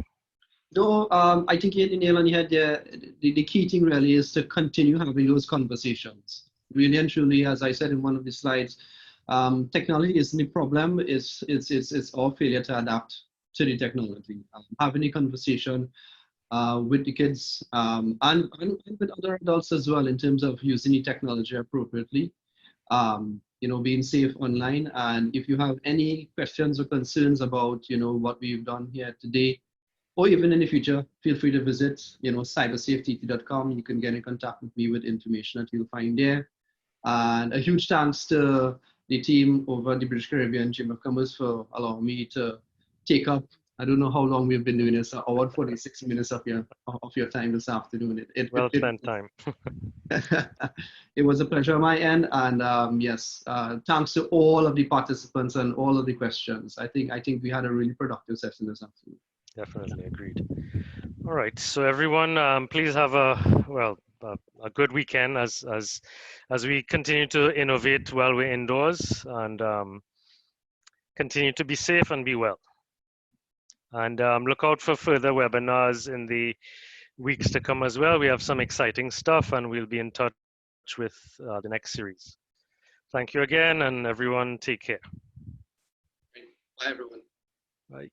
No, I think you hit the nail on the head there. The key thing really is to continue having those conversations. Really and truly, as I said in one of the slides, technology isn't the problem. It's our failure to adapt to the technology. Having a conversation with the kids and with other adults as well in terms of using the technology appropriately. Being safe online. And if you have any questions or concerns about, what we've done here today, or even in the future, feel free to visit, cybersafety.com. You can get in contact with me with information that you'll find there. And a huge thanks to the team over the British Caribbean Chamber of Commerce for allowing me to take up, I don't know how long we've been doing this, about 46 minutes of your time this afternoon. Well spent time. It was a pleasure on my end, and yes, thanks to all of the participants and all of the questions. I think we had a really productive session this afternoon. Definitely agreed. All right, so everyone, please have a good weekend as we continue to innovate while we're indoors, and continue to be safe and be well. And look out for further webinars in the weeks to come as well. We have some exciting stuff, and we'll be in touch with the next series. Thank you again, and everyone take care. Bye, everyone. Bye.